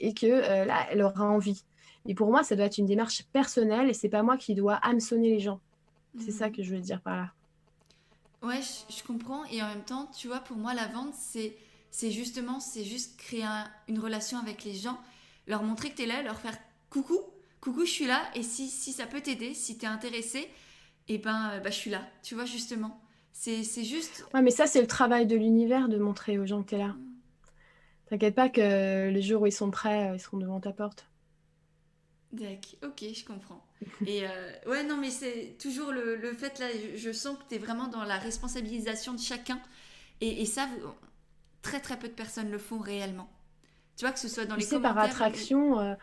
et que là, elle aura envie. Et pour moi, ça doit être une démarche personnelle et c'est pas moi qui dois hameçonner les gens. C'est ça Mhm. que je veux dire par là. Ouais, je comprends. Et en même temps, tu vois, pour moi, la vente, c'est justement, c'est juste créer une relation avec les gens, leur montrer que tu es là, leur faire coucou, coucou, je suis là. Et si ça peut t'aider, si tu es intéressé, et ben, je suis là. Tu vois, justement. C'est juste. Ouais, mais ça, c'est le travail de l'univers de montrer aux gens que tu es là. T'inquiète pas que les jours où ils sont prêts, ils seront devant ta porte. D'accord, ok, je comprends. Et ouais, non, mais c'est toujours le fait là, je sens que tu es vraiment dans la responsabilisation de chacun. Et ça, très très peu de personnes le font réellement. Tu vois, que ce soit dans Tu les sais, par commentaires ou... attraction,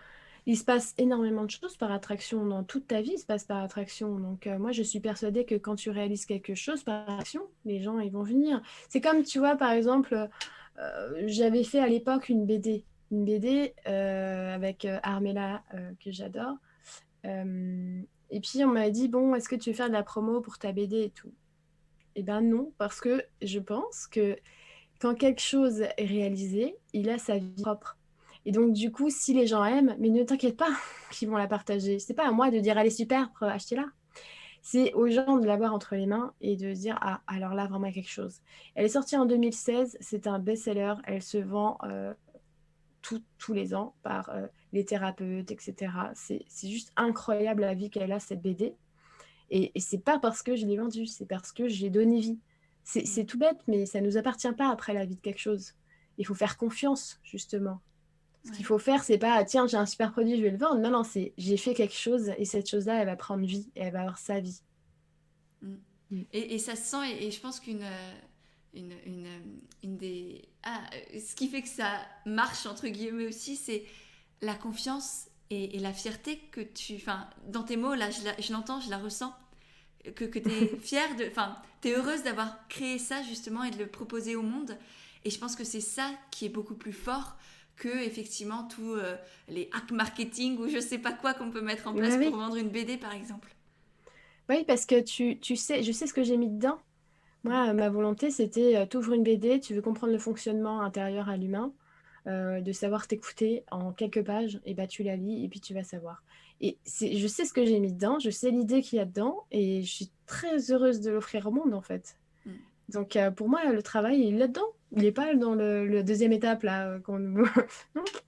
il se passe énormément de choses par attraction. Dans toute ta vie, il se passe par attraction. Donc, moi, je suis persuadée que quand tu réalises quelque chose par attraction, les gens, ils vont venir. C'est comme, tu vois, par exemple, j'avais fait à l'époque une BD. Une BD avec Armella, que j'adore. Et puis, on m'a dit, bon, est-ce que tu veux faire de la promo pour ta BD et tout? Eh ben non, parce que je pense que quand quelque chose est réalisé, il a sa vie propre. Et donc, du coup, si les gens aiment, mais ne t'inquiète pas qu'ils vont la partager. C'est pas à moi de dire, allez, super, achetez-la. C'est aux gens de l'avoir entre les mains et de se dire, ah, alors là, vraiment quelque chose. Elle est sortie en 2016, c'est un best-seller. Elle se vend tous les ans par les thérapeutes, etc. C'est juste incroyable la vie qu'elle a, cette BD. Et c'est pas parce que je l'ai vendue, c'est parce que j'ai donné vie. Mm. C'est tout bête, mais ça nous appartient pas après la vie de quelque chose. Il faut faire confiance, justement. Ce qu'il Ouais. faut faire, c'est pas, ah, tiens, j'ai un super produit, je vais le vendre. Non, non, c'est j'ai fait quelque chose et cette chose-là, elle va prendre vie et elle va avoir sa vie. Mm. Mm. Et ça se sent, et je pense qu'une des... Ah, ce qui fait que ça marche, entre guillemets aussi, c'est la confiance et la fierté que tu... Enfin, dans tes mots, là, je l'entends, je la ressens, que tu es fière de... Enfin, tu es heureuse d'avoir créé ça, justement, et de le proposer au monde. Et je pense que c'est ça qui est beaucoup plus fort que, effectivement, tous les hacks marketing ou je sais pas quoi qu'on peut mettre en place Ouais, pour oui. vendre une BD, par exemple. Oui, parce que tu sais, je sais ce que j'ai mis dedans. Moi, ma volonté, c'était, t'ouvres une BD, tu veux comprendre le fonctionnement intérieur à l'humain, de savoir t'écouter en quelques pages, et bah tu la lis et puis tu vas savoir. Et je sais ce que j'ai mis dedans, je sais l'idée qu'il y a dedans, et je suis très heureuse de l'offrir au monde en fait. Mm. Donc pour moi, le travail, il est là-dedans. Il n'est pas dans le deuxième étape là. Non,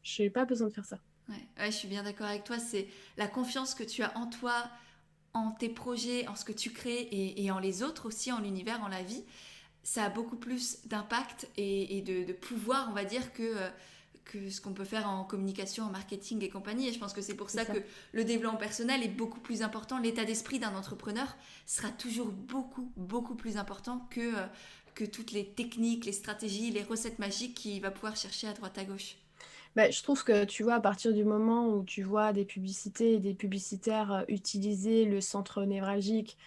je n'ai pas besoin de faire ça. Ouais, ouais, je suis bien d'accord avec toi. C'est la confiance que tu as en toi, en tes projets, en ce que tu crées et en les autres aussi, en l'univers, en la vie. Ça a beaucoup plus d'impact et de pouvoir, on va dire, que ce qu'on peut faire en communication, en marketing et compagnie. Et je pense que c'est pour C'est ça ça. que le développement personnel est beaucoup plus important. L'état d'esprit d'un entrepreneur sera toujours beaucoup, beaucoup plus important que toutes les techniques, les stratégies, les recettes magiques qu'il va pouvoir chercher à droite à gauche. Bah, je trouve que tu vois, à partir du moment où tu vois des publicités et des publicitaires utiliser le centre névralgique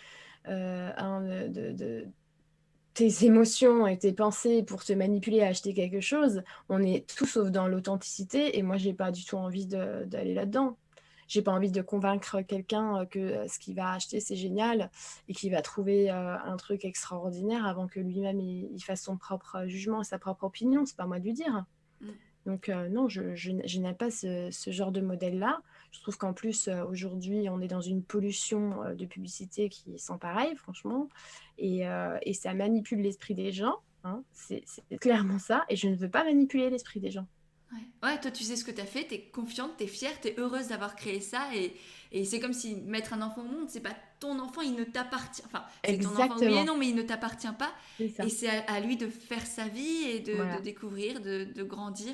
de tes émotions et tes pensées pour te manipuler à acheter quelque chose, on est tout sauf dans l'authenticité et moi, j'ai pas du tout envie d'aller là-dedans. J'ai pas envie de convaincre quelqu'un que ce qu'il va acheter, c'est génial et qu'il va trouver un truc extraordinaire avant que lui-même il fasse son propre jugement, sa propre opinion. C'est pas à moi de lui dire. Mm. Donc non, je n'aime pas ce genre de modèle-là. Je trouve qu'en plus, aujourd'hui, on est dans une pollution de publicité qui est sans pareil, franchement. Et ça manipule l'esprit des gens. Hein. C'est clairement ça. Et je ne veux pas manipuler l'esprit des gens. Ouais. Ouais, toi tu sais ce que tu as fait, tu es confiante, tu es fière, tu es heureuse d'avoir créé ça et c'est comme si mettre un enfant au monde, c'est pas ton enfant, il ne t'appartient. Enfin, c'est ton enfant, oui et Exactement. non, mais il ne t'appartient pas. C'est Et ça. c'est à lui de faire sa vie et de Voilà. découvrir, de grandir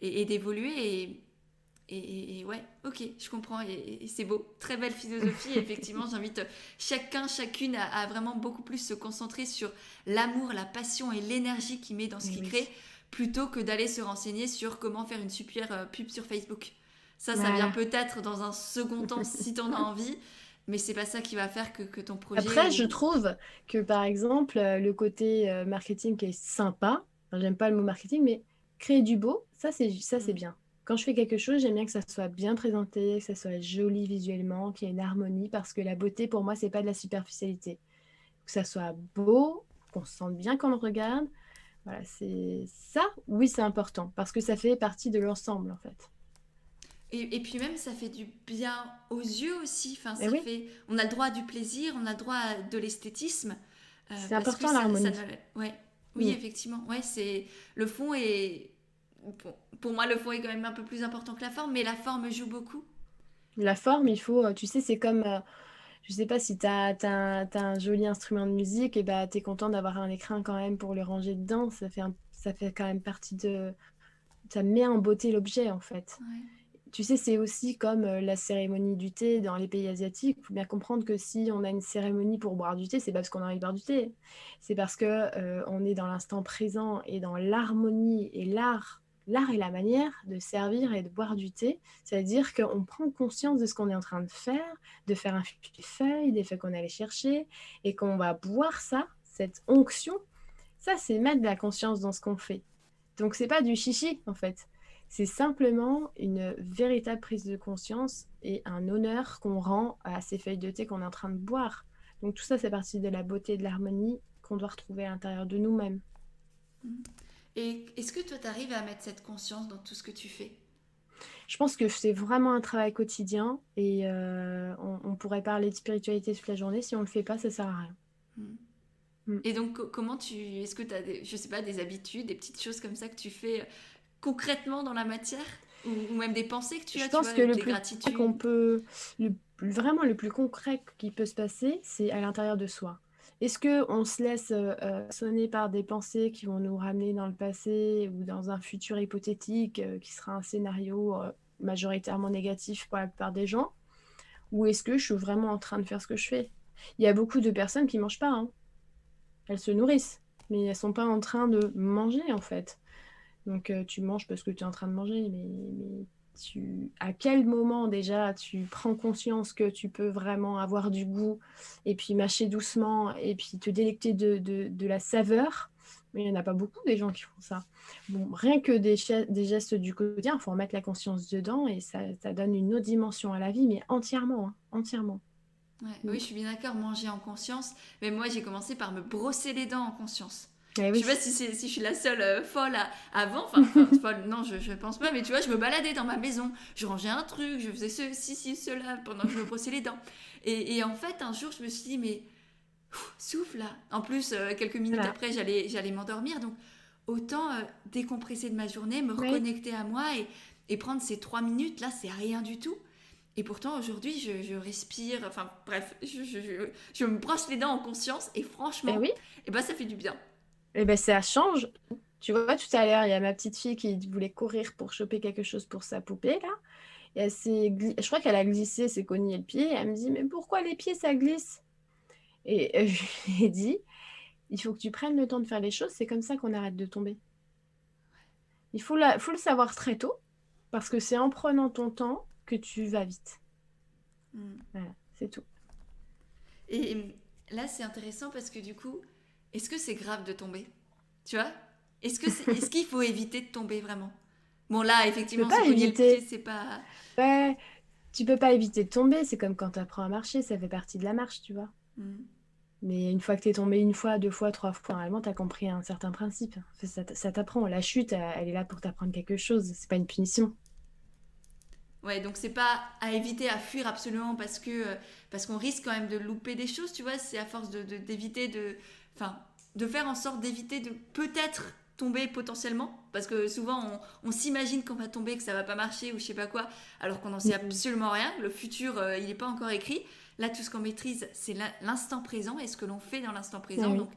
et d'évoluer. Et ouais, ok, je comprends et c'est beau. Très belle philosophie. Et effectivement, j'invite chacun, chacune à vraiment beaucoup plus se concentrer sur l'amour, la passion et l'énergie qu'il met dans ce Mais qu'il oui. crée plutôt que d'aller se renseigner sur comment faire une super pub sur Facebook. Ça vient Voilà. peut-être dans un second temps si t'en as envie, mais c'est pas ça qui va faire que ton projet Après, je ou... trouve que, par exemple, le côté marketing qui est sympa, enfin, j'aime pas le mot marketing, mais créer du beau, ça c'est Mm. bien. Quand je fais quelque chose, j'aime bien que ça soit bien présenté, que ça soit joli visuellement, qu'il y ait une harmonie, parce que la beauté, pour moi, c'est pas de la superficialité. Que ça soit beau, qu'on se sente bien quand on le regarde. Voilà, c'est ça, oui, c'est important, parce que ça fait partie de l'ensemble, en fait. Et puis même, ça fait du bien aux yeux aussi. Enfin, Mais ça oui, fait... On a le droit à du plaisir, on a le droit à de l'esthétisme. c'est Parce que important ça l'harmonie. ouais, oui, Mm. effectivement. Ouais, c'est... Le fond est... Pour moi, le fond est quand même un peu plus important que la forme, mais la forme joue beaucoup. La forme, il faut, tu sais, c'est comme je sais pas si t'as un joli instrument de musique, et bah t'es content d'avoir un écrin quand même pour le ranger dedans. Ça fait quand même partie de. Ça met en beauté l'objet en fait. Ouais. Tu sais, c'est aussi comme la cérémonie du thé dans les pays asiatiques. Il faut bien comprendre que si on a une cérémonie pour boire du thé, c'est pas parce qu'on a envie de boire du thé. C'est parce que on est dans l'instant présent et dans l'harmonie et l'art. L'art est la manière de servir et de boire du thé. C'est-à-dire qu'on prend conscience de ce qu'on est en train de faire un feuille, des feuilles qu'on allait chercher, et qu'on va boire ça, cette onction. Ça, c'est mettre de la conscience dans ce qu'on fait. Donc, c'est pas du chichi, en fait. C'est simplement une véritable prise de conscience et un honneur qu'on rend à ces feuilles de thé qu'on est en train de boire. Donc, tout ça, c'est partie de la beauté et de l'harmonie qu'on doit retrouver à l'intérieur de nous-mêmes. Et est-ce que toi, tu arrives à mettre cette conscience dans tout ce que tu fais? Je pense que c'est vraiment un travail quotidien et on pourrait parler de spiritualité toute la journée. Si on le fait pas, ça sert à rien. Mm. Mm. Et donc, comment tu... Est-ce que tu as, des, je sais pas, des habitudes, des petites choses comme ça que tu fais concrètement dans la matière ou même des pensées que tu Je as, tu pense vois, que avec le les plus concret qu'on gratitudes. peut, vraiment le plus concret qui peut se passer, c'est à l'intérieur de soi. Est-ce que on se laisse sonner par des pensées qui vont nous ramener dans le passé ou dans un futur hypothétique qui sera un scénario majoritairement négatif pour la plupart des gens? Ou est-ce que je suis vraiment en train de faire ce que je fais? Il y a beaucoup de personnes qui mangent pas, hein. Elles se nourrissent, mais elles sont pas en train de manger en fait. Donc tu manges parce que tu es en train de manger, mais à quel moment déjà tu prends conscience que tu peux vraiment avoir du goût et puis mâcher doucement et puis te délecter de la saveur? Mais il n'y en a pas beaucoup des gens qui font ça. Bon, rien que des gestes du quotidien, il faut en mettre la conscience dedans et ça donne une autre dimension à la vie, mais entièrement, hein, entièrement. Ouais, oui, Mm. je suis bien d'accord, manger en conscience. Mais moi, j'ai commencé par me brosser les dents en conscience. Eh Je oui, sais pas si je suis la seule folle avant. Folle, non, je pense pas. Mais tu vois, je me baladais dans ma maison. Je rangeais un truc, je faisais ceci, cela pendant que je me brossais les dents. Et en fait, un jour, je me suis dit, mais souffle là. En plus, quelques minutes voilà. après, j'allais m'endormir. Donc, autant décompresser de ma journée, me Oui. reconnecter à moi et prendre ces 3 minutes là, c'est rien du tout. Et pourtant, aujourd'hui, je respire. Enfin, bref, je me brosse les dents en conscience. Et Eh franchement, oui. eh ben, ça fait du bien. Eh ben, ça change. Tu vois, tout à l'heure, il y a ma petite fille qui voulait courir pour choper quelque chose pour sa poupée, là. Et je crois qu'elle a glissé, s'est cognée le pied. Elle me dit, mais pourquoi les pieds, ça glisse? Et je lui ai dit, il faut que tu prennes le temps de faire les choses, c'est comme ça qu'on arrête de tomber. Faut le savoir très tôt, parce que c'est en prenant ton temps que tu vas vite. Mm. Voilà, c'est tout. Et là, c'est intéressant parce que du coup, est-ce que c'est grave de tomber? Tu vois? Est-ce qu'il faut éviter de tomber vraiment? Bon, là, Tu peux effectivement, se pas cogner le pied, éviter. c'est pas. Ouais, tu peux pas éviter de tomber, c'est comme quand tu apprends à marcher, ça fait partie de la marche, tu vois. Mm. Mais une fois que tu es tombé une fois, deux fois, trois fois, normalement, tu as compris un certain principe. Enfin, ça t'apprend. La chute, elle est là pour t'apprendre quelque chose. C'est pas une punition. Ouais, donc c'est pas à éviter, à fuir absolument parce qu'on risque quand même de louper des choses, tu vois. C'est à force d'éviter enfin, de faire en sorte d'éviter de peut-être tomber potentiellement, parce que souvent on s'imagine qu'on va tomber, que ça va pas marcher ou je sais pas quoi, alors qu'on n'en sait Mhm. absolument rien. Le futur, il n'est pas encore écrit. Là, tout ce qu'on maîtrise, c'est l'instant présent et ce que l'on fait dans l'instant Ah présent. oui. Donc,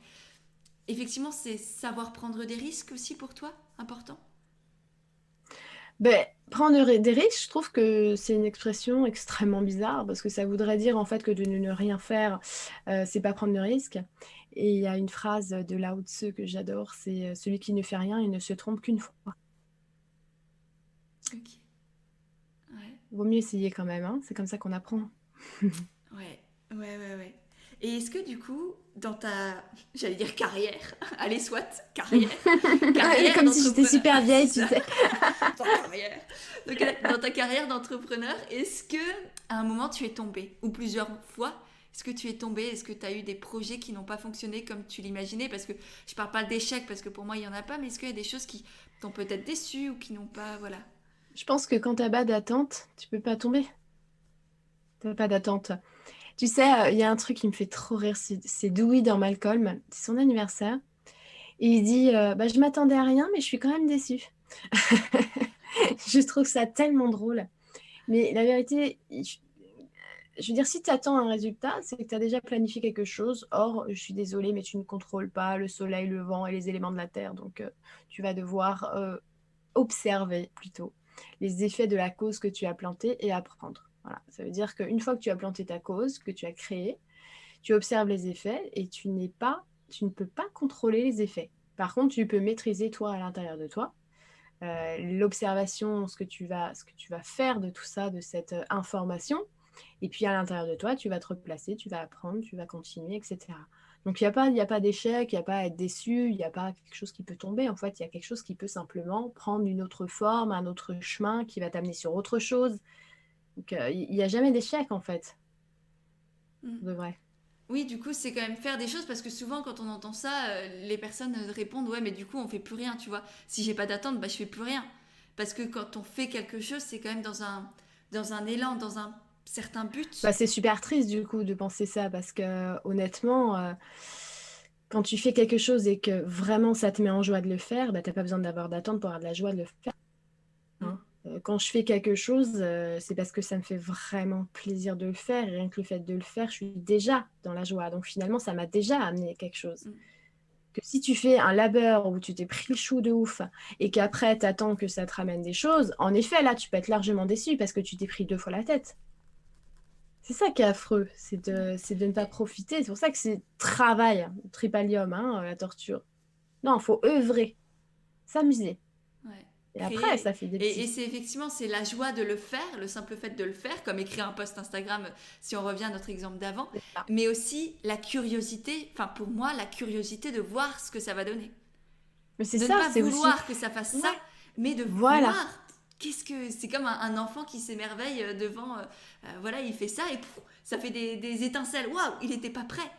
effectivement, c'est savoir prendre des risques aussi pour toi, important. Ben, prendre des risques, je trouve que c'est une expression extrêmement bizarre parce que ça voudrait dire en fait que de ne rien faire, c'est pas prendre de risques. Et il y a une phrase de Lao Tzu que j'adore, c'est celui qui ne fait rien, il ne se trompe qu'une fois. Ok. Ouais. Vaut mieux essayer quand même, hein, c'est comme ça qu'on apprend. Ouais, ouais. Et est-ce que du coup, dans ta, j'allais dire carrière, allez soit, carrière Comme si j'étais d'entrepreneur, super c'est vieille, tu ça, sais. dans ta carrière. Donc, dans ta carrière d'entrepreneur, est-ce que à un moment tu es tombé, ou plusieurs fois, est-ce que tu es tombé, est-ce que tu as eu des projets qui n'ont pas fonctionné comme tu l'imaginais? Parce que je parle pas d'échecs, parce que pour moi il y en a pas, mais est-ce qu'il y a des choses qui t'ont peut-être déçu ou qui n'ont pas, voilà. Je pense que quand t'as pas d'attente, tu peux pas tomber. T'as pas d'attente. Tu sais, il y a un truc qui me fait trop rire, c'est Dewey dans Malcolm, c'est son anniversaire. Et il dit, bah, je m'attendais à rien, mais je suis quand même déçue. Je trouve ça tellement drôle. Mais la vérité, je veux dire, si tu attends un résultat, c'est que tu as déjà planifié quelque chose. Or, je suis désolée, mais tu ne contrôles pas le soleil, le vent et les éléments de la Terre. Donc, tu vas devoir observer plutôt les effets de la cause que tu as plantée et apprendre. Voilà. Ça veut dire qu'une fois que tu as planté ta cause, que tu as créée, tu observes les effets et tu ne peux pas contrôler les effets. Par contre, tu peux maîtriser toi à l'intérieur de toi l'observation, ce que tu vas faire de tout ça, de cette information. Et puis à l'intérieur de toi, tu vas te replacer, tu vas apprendre, tu vas continuer, etc. Donc il y a pas d'échec, il n'y a pas à être déçu, il n'y a pas quelque chose qui peut tomber. En fait, il y a quelque chose qui peut simplement prendre une autre forme, un autre chemin qui va t'amener sur autre chose. Donc il n'y a jamais d'échec en fait, Hmm. de vrai. Oui, du coup, c'est quand même faire des choses parce que souvent, quand on entend ça, les personnes répondent ouais, mais du coup, on fait plus rien, tu vois. Si j'ai pas d'attente, bah, je fais plus rien. Parce que quand on fait quelque chose, c'est quand même dans un élan, dans un certain but. Bah, c'est super triste du coup de penser ça parce que honnêtement, quand tu fais quelque chose et que vraiment ça te met en joie de le faire, bah, t'as pas besoin d'avoir d'attente pour avoir de la joie de le faire. Mm. Hein. Quand je fais quelque chose, c'est parce que ça me fait vraiment plaisir de le faire. Et rien que le fait de le faire, je suis déjà dans la joie. Donc finalement, ça m'a déjà amené quelque chose. Mm. Que si tu fais un labeur où tu t'es pris le chou de ouf et qu'après, tu attends que ça te ramène des choses, en effet, là, tu peux être largement déçu parce que tu t'es pris deux fois la tête. C'est ça qui est affreux, Ouais. c'est de ne pas Et- profiter. C'est pour ça que c'est travail, tripalium, hein, la torture. Non, il faut œuvrer, s'amuser. ouais. Et après, Créer. ça fait des Et petits. c'est effectivement, c'est la joie de le faire, le simple fait de le faire, comme écrire un post Instagram, si on revient à notre exemple d'avant, C'est ça. mais aussi la curiosité, enfin pour moi, la curiosité de voir ce que ça va donner. Mais c'est De ne ça, pas c'est aussi. vouloir que ça fasse ça, Ouais, mais de voilà. voir qu'est-ce que c'est comme un enfant qui s'émerveille devant voilà il fait ça et pouf, ça fait des étincelles, waouh, il n'était pas prêt,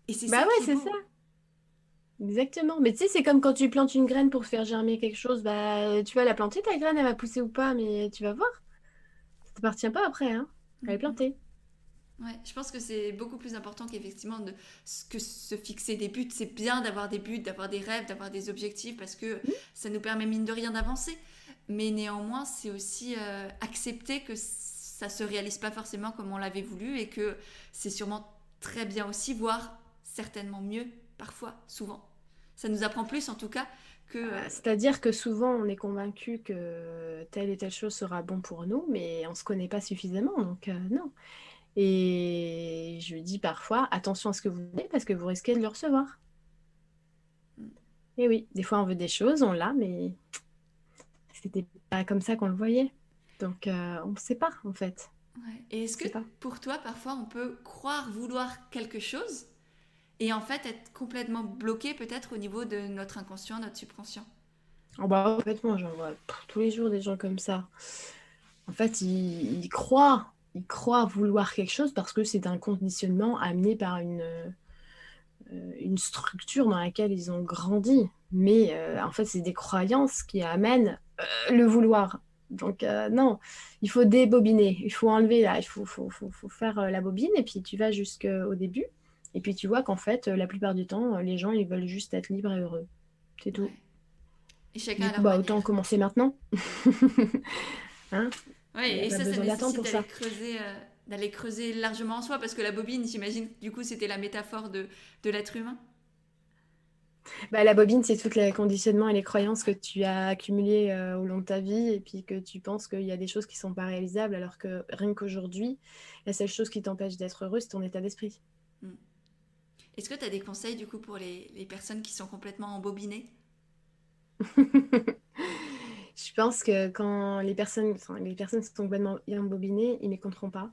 et c'est Bah ça ouais, qui est c'est ça. beau. Exactement. Mais tu sais, c'est comme quand tu plantes une graine pour faire germer quelque chose. Bah, tu vas la planter, ta graine, elle va pousser ou pas, mais tu vas voir. Ça t'appartient pas après, hein. Elle est Mm, plantée. ouais, je pense que c'est beaucoup plus important qu'effectivement que se fixer des buts. C'est bien d'avoir des buts, d'avoir des rêves, d'avoir des objectifs parce que ça nous permet mine de rien d'avancer, mais néanmoins c'est aussi accepter que ça se réalise pas forcément comme on l'avait voulu et que c'est sûrement très bien aussi, voire certainement mieux parfois, souvent. Ça nous apprend plus en tout cas C'est-à-dire que souvent, on est convaincu que telle et telle chose sera bon pour nous, mais on ne se connaît pas suffisamment, donc non. Et je dis parfois, attention à ce que vous voulez, parce que vous risquez de le recevoir. Et oui, des fois, on veut des choses, on l'a, mais c'était pas comme ça qu'on le voyait. Donc, on ne sait pas, en fait. Ouais. Et est-ce On que sait pas. pour toi, parfois, on peut croire vouloir quelque chose et en fait être complètement bloqué peut-être au niveau de notre inconscient, notre subconscient? Oh bah, honnêtement, j'en vois tous les jours des gens comme ça. En fait, ils croient vouloir quelque chose parce que c'est un conditionnement amené par une structure dans laquelle ils ont grandi. Mais en fait, c'est des croyances qui amènent le vouloir. Donc non, il faut débobiner, il faut enlever là, il faut faire la bobine et puis tu vas jusqu'au début. Et puis tu vois qu'en fait, la plupart du temps, les gens, ils veulent juste être libres et heureux. C'est tout. Ouais. Et chacun Du à coup, leur bah autant manière. commencer maintenant. Hein? Il n'y Ouais, a et pas ça besoin d'attendre nécessite pour ça. d'aller creuser largement en soi, parce que la bobine, j'imagine, du coup, c'était la métaphore de l'être humain. Bah, la bobine, c'est tous les conditionnements et les croyances que tu as accumulés au long de ta vie et puis que tu penses qu'il y a des choses qui ne sont pas réalisables alors que rien qu'aujourd'hui, la seule chose qui t'empêche d'être heureux, c'est ton état d'esprit. Mm. Est-ce que tu as des conseils, du coup, pour les personnes qui sont complètement embobinées? Je pense que quand les personnes sont complètement embobinées, ils m'écouteront pas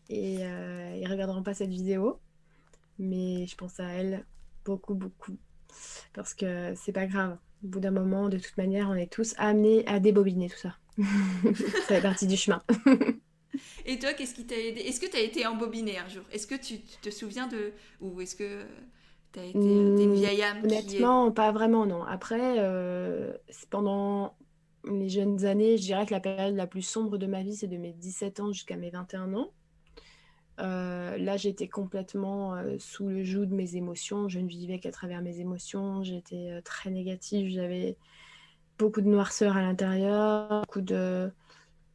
et ils regarderont pas cette vidéo. Mais je pense à elles beaucoup, beaucoup. Parce que c'est pas grave. Au bout d'un moment, de toute manière, on est tous amenés à débobiner tout ça. Ça fait partie du chemin. Et toi, qu'est-ce qui t'a aidé? Est-ce que tu as été embobiné un jour? Est-ce que tu te souviens de... Ou est-ce que tu as été... T'es une Hmm, vieille âme qui est... honnêtement, pas vraiment, non. Après, c'est pendant les jeunes années, je dirais que la période la plus sombre de ma vie, c'est de mes 17 ans jusqu'à mes 21 ans. Là, j'étais complètement sous le joug de mes émotions. Je ne vivais qu'à travers mes émotions. J'étais très négative. J'avais beaucoup de noirceur à l'intérieur, beaucoup de...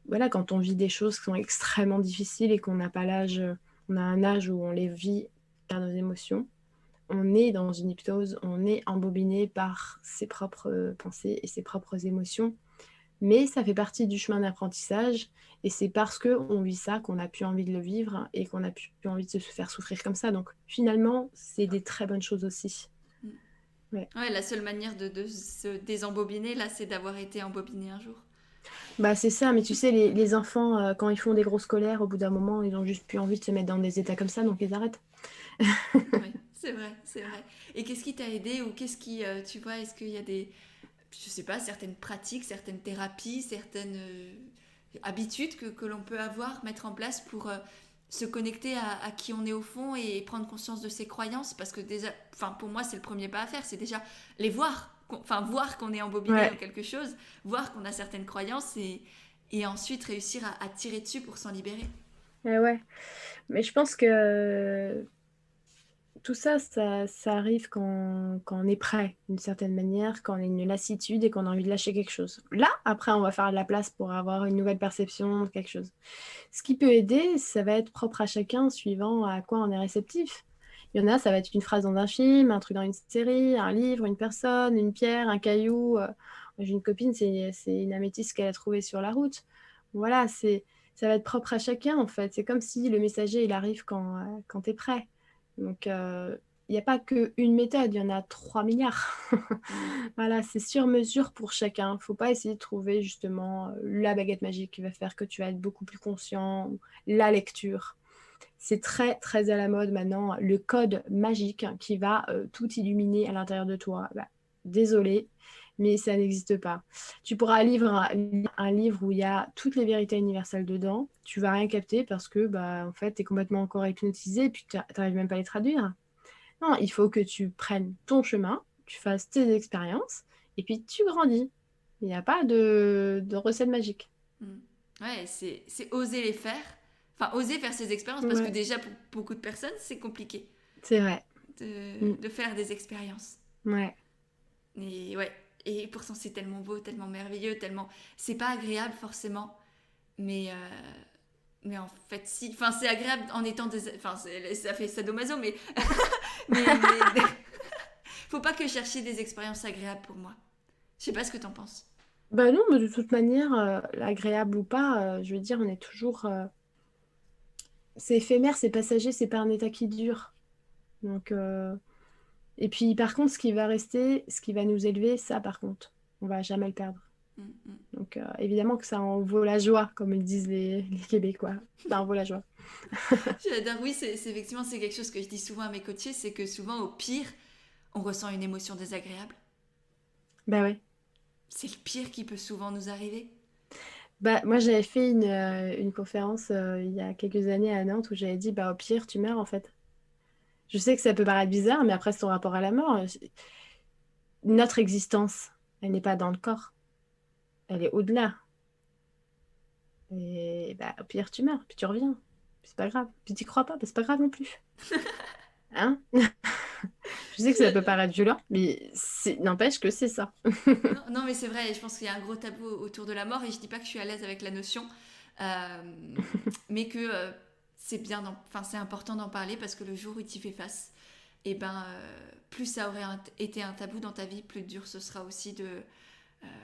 Voilà, quand on vit des choses qui sont extrêmement difficiles et qu'on n'a pas l'âge, on a un âge où on les vit par nos émotions, on est dans une hypnose, on est embobiné par ses propres pensées et ses propres émotions. Mais ça fait partie du chemin d'apprentissage et c'est parce qu'on vit ça qu'on n'a plus envie de le vivre et qu'on n'a plus envie de se faire souffrir comme ça. Donc finalement, c'est des très bonnes choses aussi. Ouais. Ouais, la seule manière de se désembobiner, là, c'est d'avoir été embobiné un jour. Bah c'est ça, mais tu sais, les enfants, quand ils font des grosses colères, au bout d'un moment, ils ont juste plus envie de se mettre dans des états comme ça, donc ils arrêtent. Oui, c'est vrai, c'est vrai. Et qu'est-ce qui t'a aidé ou qu'est-ce qui, tu vois, est-ce qu'il y a des, je sais pas, certaines pratiques, certaines thérapies, certaines habitudes que l'on peut avoir, mettre en place pour se connecter à qui on est au fond et prendre conscience de ses croyances? Parce que déjà, enfin, pour moi, c'est le premier pas à faire, c'est déjà les voir, enfin, voir qu'on est embobiné dans Ouais, quelque chose, voir qu'on a certaines croyances et ensuite réussir à tirer dessus pour s'en libérer. ouais. Mais je pense que tout ça, ça arrive quand on est prêt, d'une certaine manière, quand on a une lassitude et qu'on a envie de lâcher quelque chose. Là, après, on va faire de la place pour avoir une nouvelle perception de quelque chose. Ce qui peut aider, ça va être propre à chacun, suivant à quoi on est réceptif. Il y en a, ça va être une phrase dans un film, un truc dans une série, un livre, une personne, une pierre, un caillou. J'ai une copine, c'est une améthyste qu'elle a trouvée sur la route. Voilà, ça va être propre à chacun, en fait. C'est comme si le messager, il arrive quand tu es prêt. Donc, il n'y a pas qu'une méthode, il y en a 3 milliards. Mm. Voilà, c'est sur mesure pour chacun. Il ne faut pas essayer de trouver justement la baguette magique qui va faire que tu vas être beaucoup plus conscient, ou la lecture. C'est très, très à la mode maintenant, le code magique qui va tout illuminer à l'intérieur de toi. Bah, désolé, mais ça n'existe pas. Tu pourras lire un livre où il y a toutes les vérités universelles dedans. Tu vas rien capter parce que bah, en fait, tu es complètement encore hypnotisé et puis tu n'arrives même pas à les traduire. Non, il faut que tu prennes ton chemin, tu fasses tes expériences et puis tu grandis. Il n'y a pas de recette magique. Mm. Ouais, c'est oser les faire. Enfin, oser faire ces expériences parce que Ouais, déjà, pour beaucoup de personnes, c'est compliqué c'est vrai. Mm. de faire des expériences. Ouais. Et ouais, et pourtant, c'est tellement beau, tellement merveilleux, tellement. C'est pas agréable forcément, mais, mais en fait, si. Enfin, c'est agréable en étant des. Enfin, ça fait sadomaso, mais faut pas que chercher des expériences agréables pour moi. Je sais pas ce que t'en penses. Bah non, mais de toute manière, agréable ou pas, je veux dire, on est toujours... c'est éphémère, c'est passager, c'est pas un état qui dure. Donc, et puis, par contre, ce qui va rester, ce qui va nous élever, ça, par contre, on va jamais le perdre. Mm, mm. Donc, évidemment que ça en vaut la joie, comme ils disent les Québécois. Ça en vaut la joie. J'adore, oui, effectivement, c'est quelque chose que je dis souvent à mes coachés, c'est que souvent, au pire, on ressent une émotion désagréable. Bah ouais. C'est le pire qui peut souvent nous arriver. Bah, moi, j'avais fait une conférence il y a quelques années à Nantes où j'avais dit, bah, au pire, tu meurs, en fait. Je sais que ça peut paraître bizarre, mais après, c'est ton rapport à la mort. Notre existence, elle n'est pas dans le corps. Elle est au-delà. Et bah, au pire, tu meurs, puis tu reviens. Puis c'est pas grave. Puis tu crois pas, bah, c'est pas grave non plus. Hein? Je sais que ça peut J'adore. paraître violent, mais n'empêche que c'est ça. Non, non, mais c'est vrai, je pense qu'il y a un gros tabou autour de la mort et je dis pas que je suis à l'aise avec la notion, euh, mais que c'est bien, enfin c'est important d'en parler parce que le jour où tu y fais face, et ben plus ça aurait été un tabou dans ta vie, plus dur ce sera aussi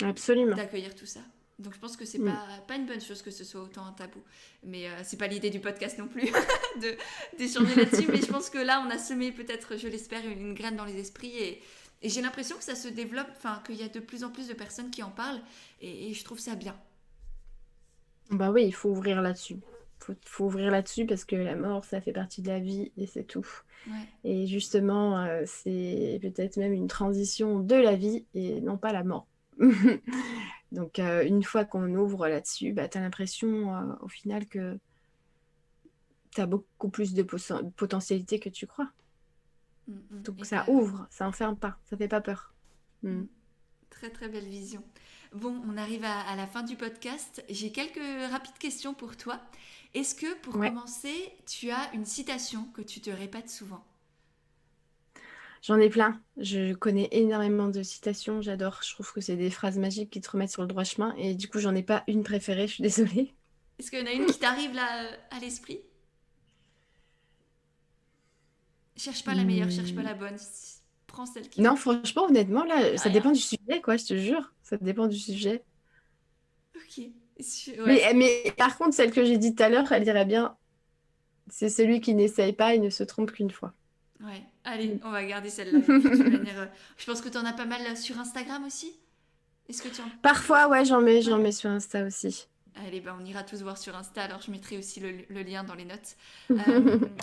Absolument. d'accueillir tout ça. Donc je pense que c'est Mm. pas une bonne chose que ce soit autant un tabou. Mais c'est pas l'idée du podcast non plus de d'échanger là-dessus. Mais je pense que là, on a semé peut-être, je l'espère, une graine dans les esprits et j'ai l'impression que ça se développe, enfin qu'il y a de plus en plus de personnes qui en parlent et je trouve ça bien. Bah oui, il faut ouvrir là-dessus. Faut ouvrir là-dessus parce que la mort, ça fait partie de la vie et c'est tout. Ouais. Et justement, c'est peut-être même une transition de la vie et non pas la mort. Donc, une fois qu'on ouvre là-dessus, bah, tu as l'impression au final que tu as beaucoup plus de potentialité que tu crois. Mm, mm. Donc, Et ça t'as ouvre, ça enferme pas, ça fait pas peur. mm, Mm. très très belle vision. Bon, on arrive à la fin du podcast. J'ai quelques rapides questions pour toi. Est-ce que pour Ouais, commencer, tu as une citation que tu te répètes souvent? j'en ai plein. Je connais énormément de citations, j'adore. Je trouve que c'est des phrases magiques qui te remettent sur le droit chemin. Et du coup, j'en ai pas une préférée, je suis désolée. Est-ce qu'il y en a une qui t'arrive là à l'esprit? Cherche pas la meilleure, cherche pas Hmm. la bonne. Prends celle qui. Non, franchement, honnêtement, là, ça Rien. dépend du sujet, quoi, je te jure. Ça dépend du sujet. Ok. Ouais. Mais par contre, celle que j'ai dit tout à l'heure, elle dirait bien, c'est celui qui n'essaye pas et ne se trompe qu'une fois. Ouais. Allez, Mm. on va garder celle-là. Et puis, de toute manière, je pense que tu en as pas mal sur Instagram aussi. Est-ce que tu en. Parfois, ouais, Ouais. j'en mets sur Insta aussi. Allez, ben on ira tous voir sur Insta. Alors, je mettrai aussi le lien dans les notes.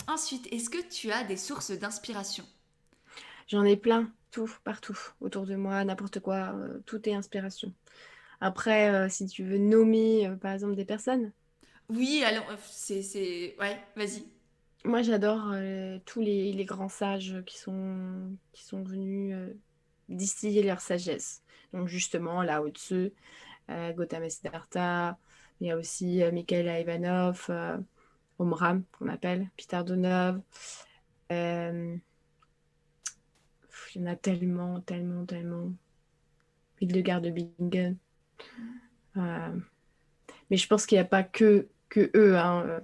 Ensuite, est-ce que tu as des sources d'inspiration? J'en ai plein, tout, partout, autour de moi, n'importe quoi, tout est inspiration. Après, si tu veux nommer, par exemple, des personnes, Oui, allons. Ouais, vas-y. moi, j'adore tous les grands sages qui sont venus distiller leur sagesse. Donc, justement, Lao Tzu, Gautama Siddhartha, il y a aussi Mikhail Ivanov, Omram, qu'on appelle, Peter Donov. Euh, il y en a tellement, tellement, tellement. Hildegard de Bingen. Euh, mais je pense qu'il n'y a pas que eux. Hein.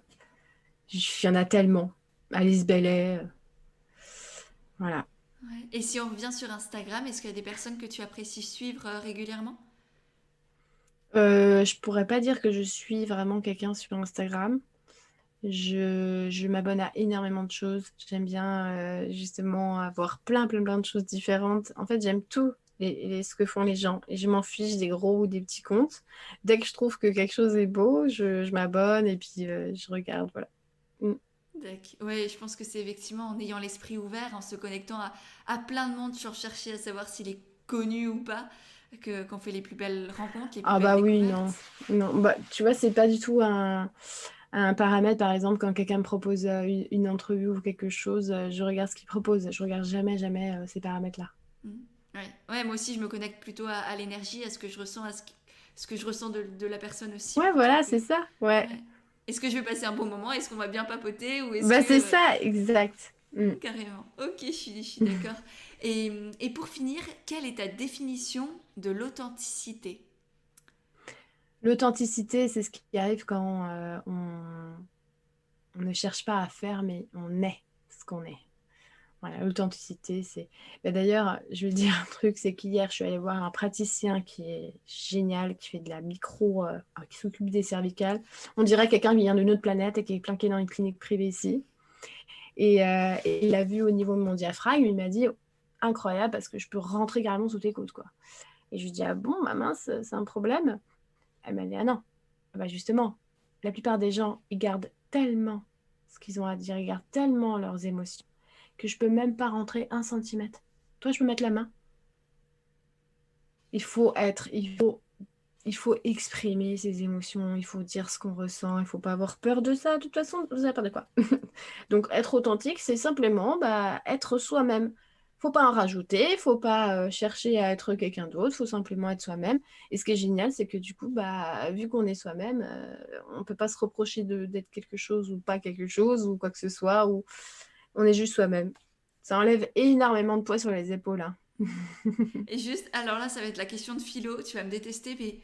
Il y en a tellement. Alice Bailey. Voilà. Ouais. Et si on revient sur Instagram, est-ce qu'il y a des personnes que tu apprécies suivre régulièrement? Je pourrais pas dire que je suis vraiment quelqu'un sur Instagram. Je m'abonne à énormément de choses. J'aime bien justement avoir plein, plein, plein de choses différentes. En fait, j'aime tout ce que font les gens. Et je m'en fiche des gros ou des petits comptes. Dès que je trouve que quelque chose est beau, je m'abonne et puis je regarde. Voilà. Mm. D'accord. Ouais, je pense que c'est effectivement en ayant l'esprit ouvert, en se connectant à plein de monde sans chercher à savoir s'il est connu ou pas, qu'on fait les plus belles rencontres, les plus Ah belles bah oui, non. découvertes. Non, bah, tu vois, c'est pas du tout un paramètre. Par exemple, quand quelqu'un me propose une entrevue ou quelque chose, je regarde ce qu'il propose. Je regarde jamais, jamais ces paramètres-là. Mm. Ouais. Ouais, moi aussi, je me connecte plutôt à l'énergie, à ce que je ressens, ce que je ressens de la personne aussi, Ouais, plutôt voilà, que. c'est ça. Ouais. Ouais. Est-ce que je vais passer un bon moment? Est-ce qu'on va bien papoter? Ou est-ce Bah, que. c'est ça, exact. Mm. Carrément. Ok, je suis d'accord. Et pour finir, quelle est ta définition de l'authenticité? L'authenticité, c'est ce qui arrive quand on ne cherche pas à faire, mais on est ce qu'on est. Voilà, l'authenticité, c'est... Bah, d'ailleurs, je vais dire un truc, c'est qu'hier, je suis allée voir un praticien qui est génial, qui fait de la micro, qui s'occupe des cervicales. On dirait quelqu'un qui vient d'une autre planète et qui est planqué dans une clinique privée ici. Et il a vu au niveau de mon diaphragme, il m'a dit, incroyable, parce que je peux rentrer carrément sous tes côtes, quoi. Et je lui dis, ah bon, ma mince, c'est un problème? Elle m'a dit, ah non. Ah bah justement, la plupart des gens, ils gardent tellement ce qu'ils ont à dire, ils gardent tellement leurs émotions que je peux même pas rentrer 1 centimètre. Toi, je peux mettre la main. Il faut exprimer ses émotions, il faut dire ce qu'on ressent, il faut pas avoir peur de ça. De toute façon, vous avez peur de quoi? Donc, être authentique, c'est simplement être soi-même. Faut pas en rajouter, faut pas chercher à être quelqu'un d'autre, faut simplement être soi-même. Et ce qui est génial, c'est que du coup, vu qu'on est soi-même, on peut pas se reprocher d'être quelque chose ou pas quelque chose ou quoi que ce soit, ou on est juste soi-même. Ça enlève énormément de poids sur les épaules, hein. Et juste, alors là, ça va être la question de philo, tu vas me détester, mais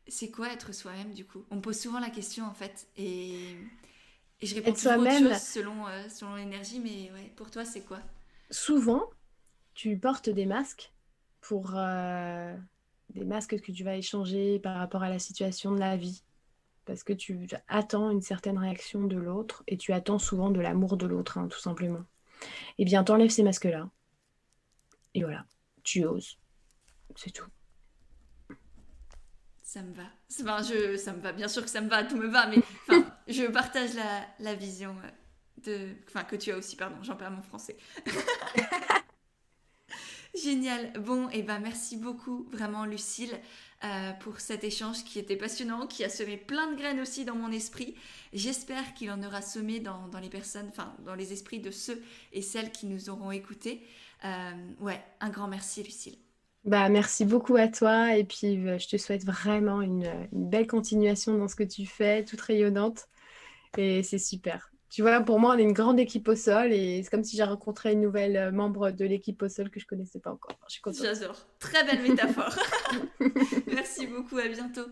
c'est quoi être soi-même du coup? On me pose souvent la question en fait, et je réponds Être toujours autre chose soi-même, selon l'énergie, mais ouais, pour toi, c'est quoi? souvent, tu portes des masques pour des masques que tu vas échanger par rapport à la situation de la vie. Parce que tu attends une certaine réaction de l'autre et tu attends souvent de l'amour de l'autre, hein, tout simplement. Eh bien, t'enlèves ces masques-là et voilà, tu oses, c'est tout. Ça me va. Enfin, ça me va, bien sûr que ça me va, tout me va, mais enfin, je partage la vision enfin, que tu as aussi, pardon, j'en perds mon français. Génial. Bon, et ben merci beaucoup, vraiment, Lucille, pour cet échange qui était passionnant, qui a semé plein de graines aussi dans mon esprit. J'espère qu'il en aura semé dans les personnes, enfin, dans les esprits de ceux et celles qui nous auront écoutés. Ouais, un grand merci, Lucille. Merci beaucoup à toi et puis je te souhaite vraiment une belle continuation dans ce que tu fais, toute rayonnante et c'est super. Tu vois, pour moi, on est une grande équipe au sol et c'est comme si j'ai rencontré une nouvelle membre de l'équipe au sol que je connaissais pas encore. Je suis contente. J'adore. Très belle métaphore. Merci beaucoup, à bientôt.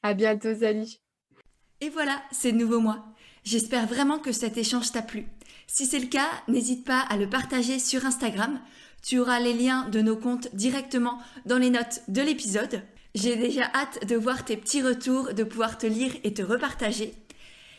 À bientôt, salut. Et voilà, c'est de nouveau moi. J'espère vraiment que cet échange t'a plu. Si c'est le cas, n'hésite pas à le partager sur Instagram. Tu auras les liens de nos comptes directement dans les notes de l'épisode. J'ai déjà hâte de voir tes petits retours, de pouvoir te lire et te repartager.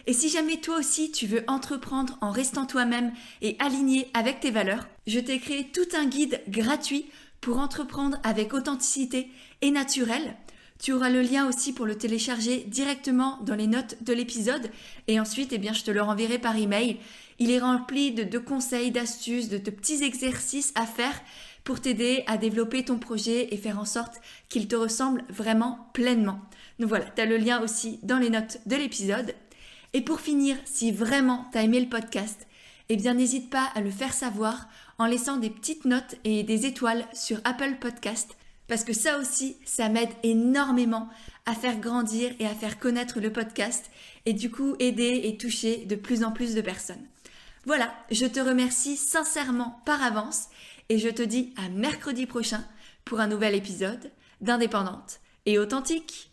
Et si jamais toi aussi tu veux entreprendre en restant toi-même et aligné avec tes valeurs, je t'ai créé tout un guide gratuit pour entreprendre avec authenticité et naturel. Tu auras le lien aussi pour le télécharger directement dans les notes de l'épisode et ensuite je te le renverrai par email. Il est rempli de conseils, d'astuces, de petits exercices à faire pour t'aider à développer ton projet et faire en sorte qu'il te ressemble vraiment pleinement. Donc voilà, tu as le lien aussi dans les notes de l'épisode. Et pour finir, si vraiment tu as aimé le podcast, n'hésite pas à le faire savoir en laissant des petites notes et des étoiles sur Apple Podcast. Parce que ça aussi, ça m'aide énormément à faire grandir et à faire connaître le podcast et du coup aider et toucher de plus en plus de personnes. Voilà, je te remercie sincèrement par avance et je te dis à mercredi prochain pour un nouvel épisode d'Indépendante et Authentique.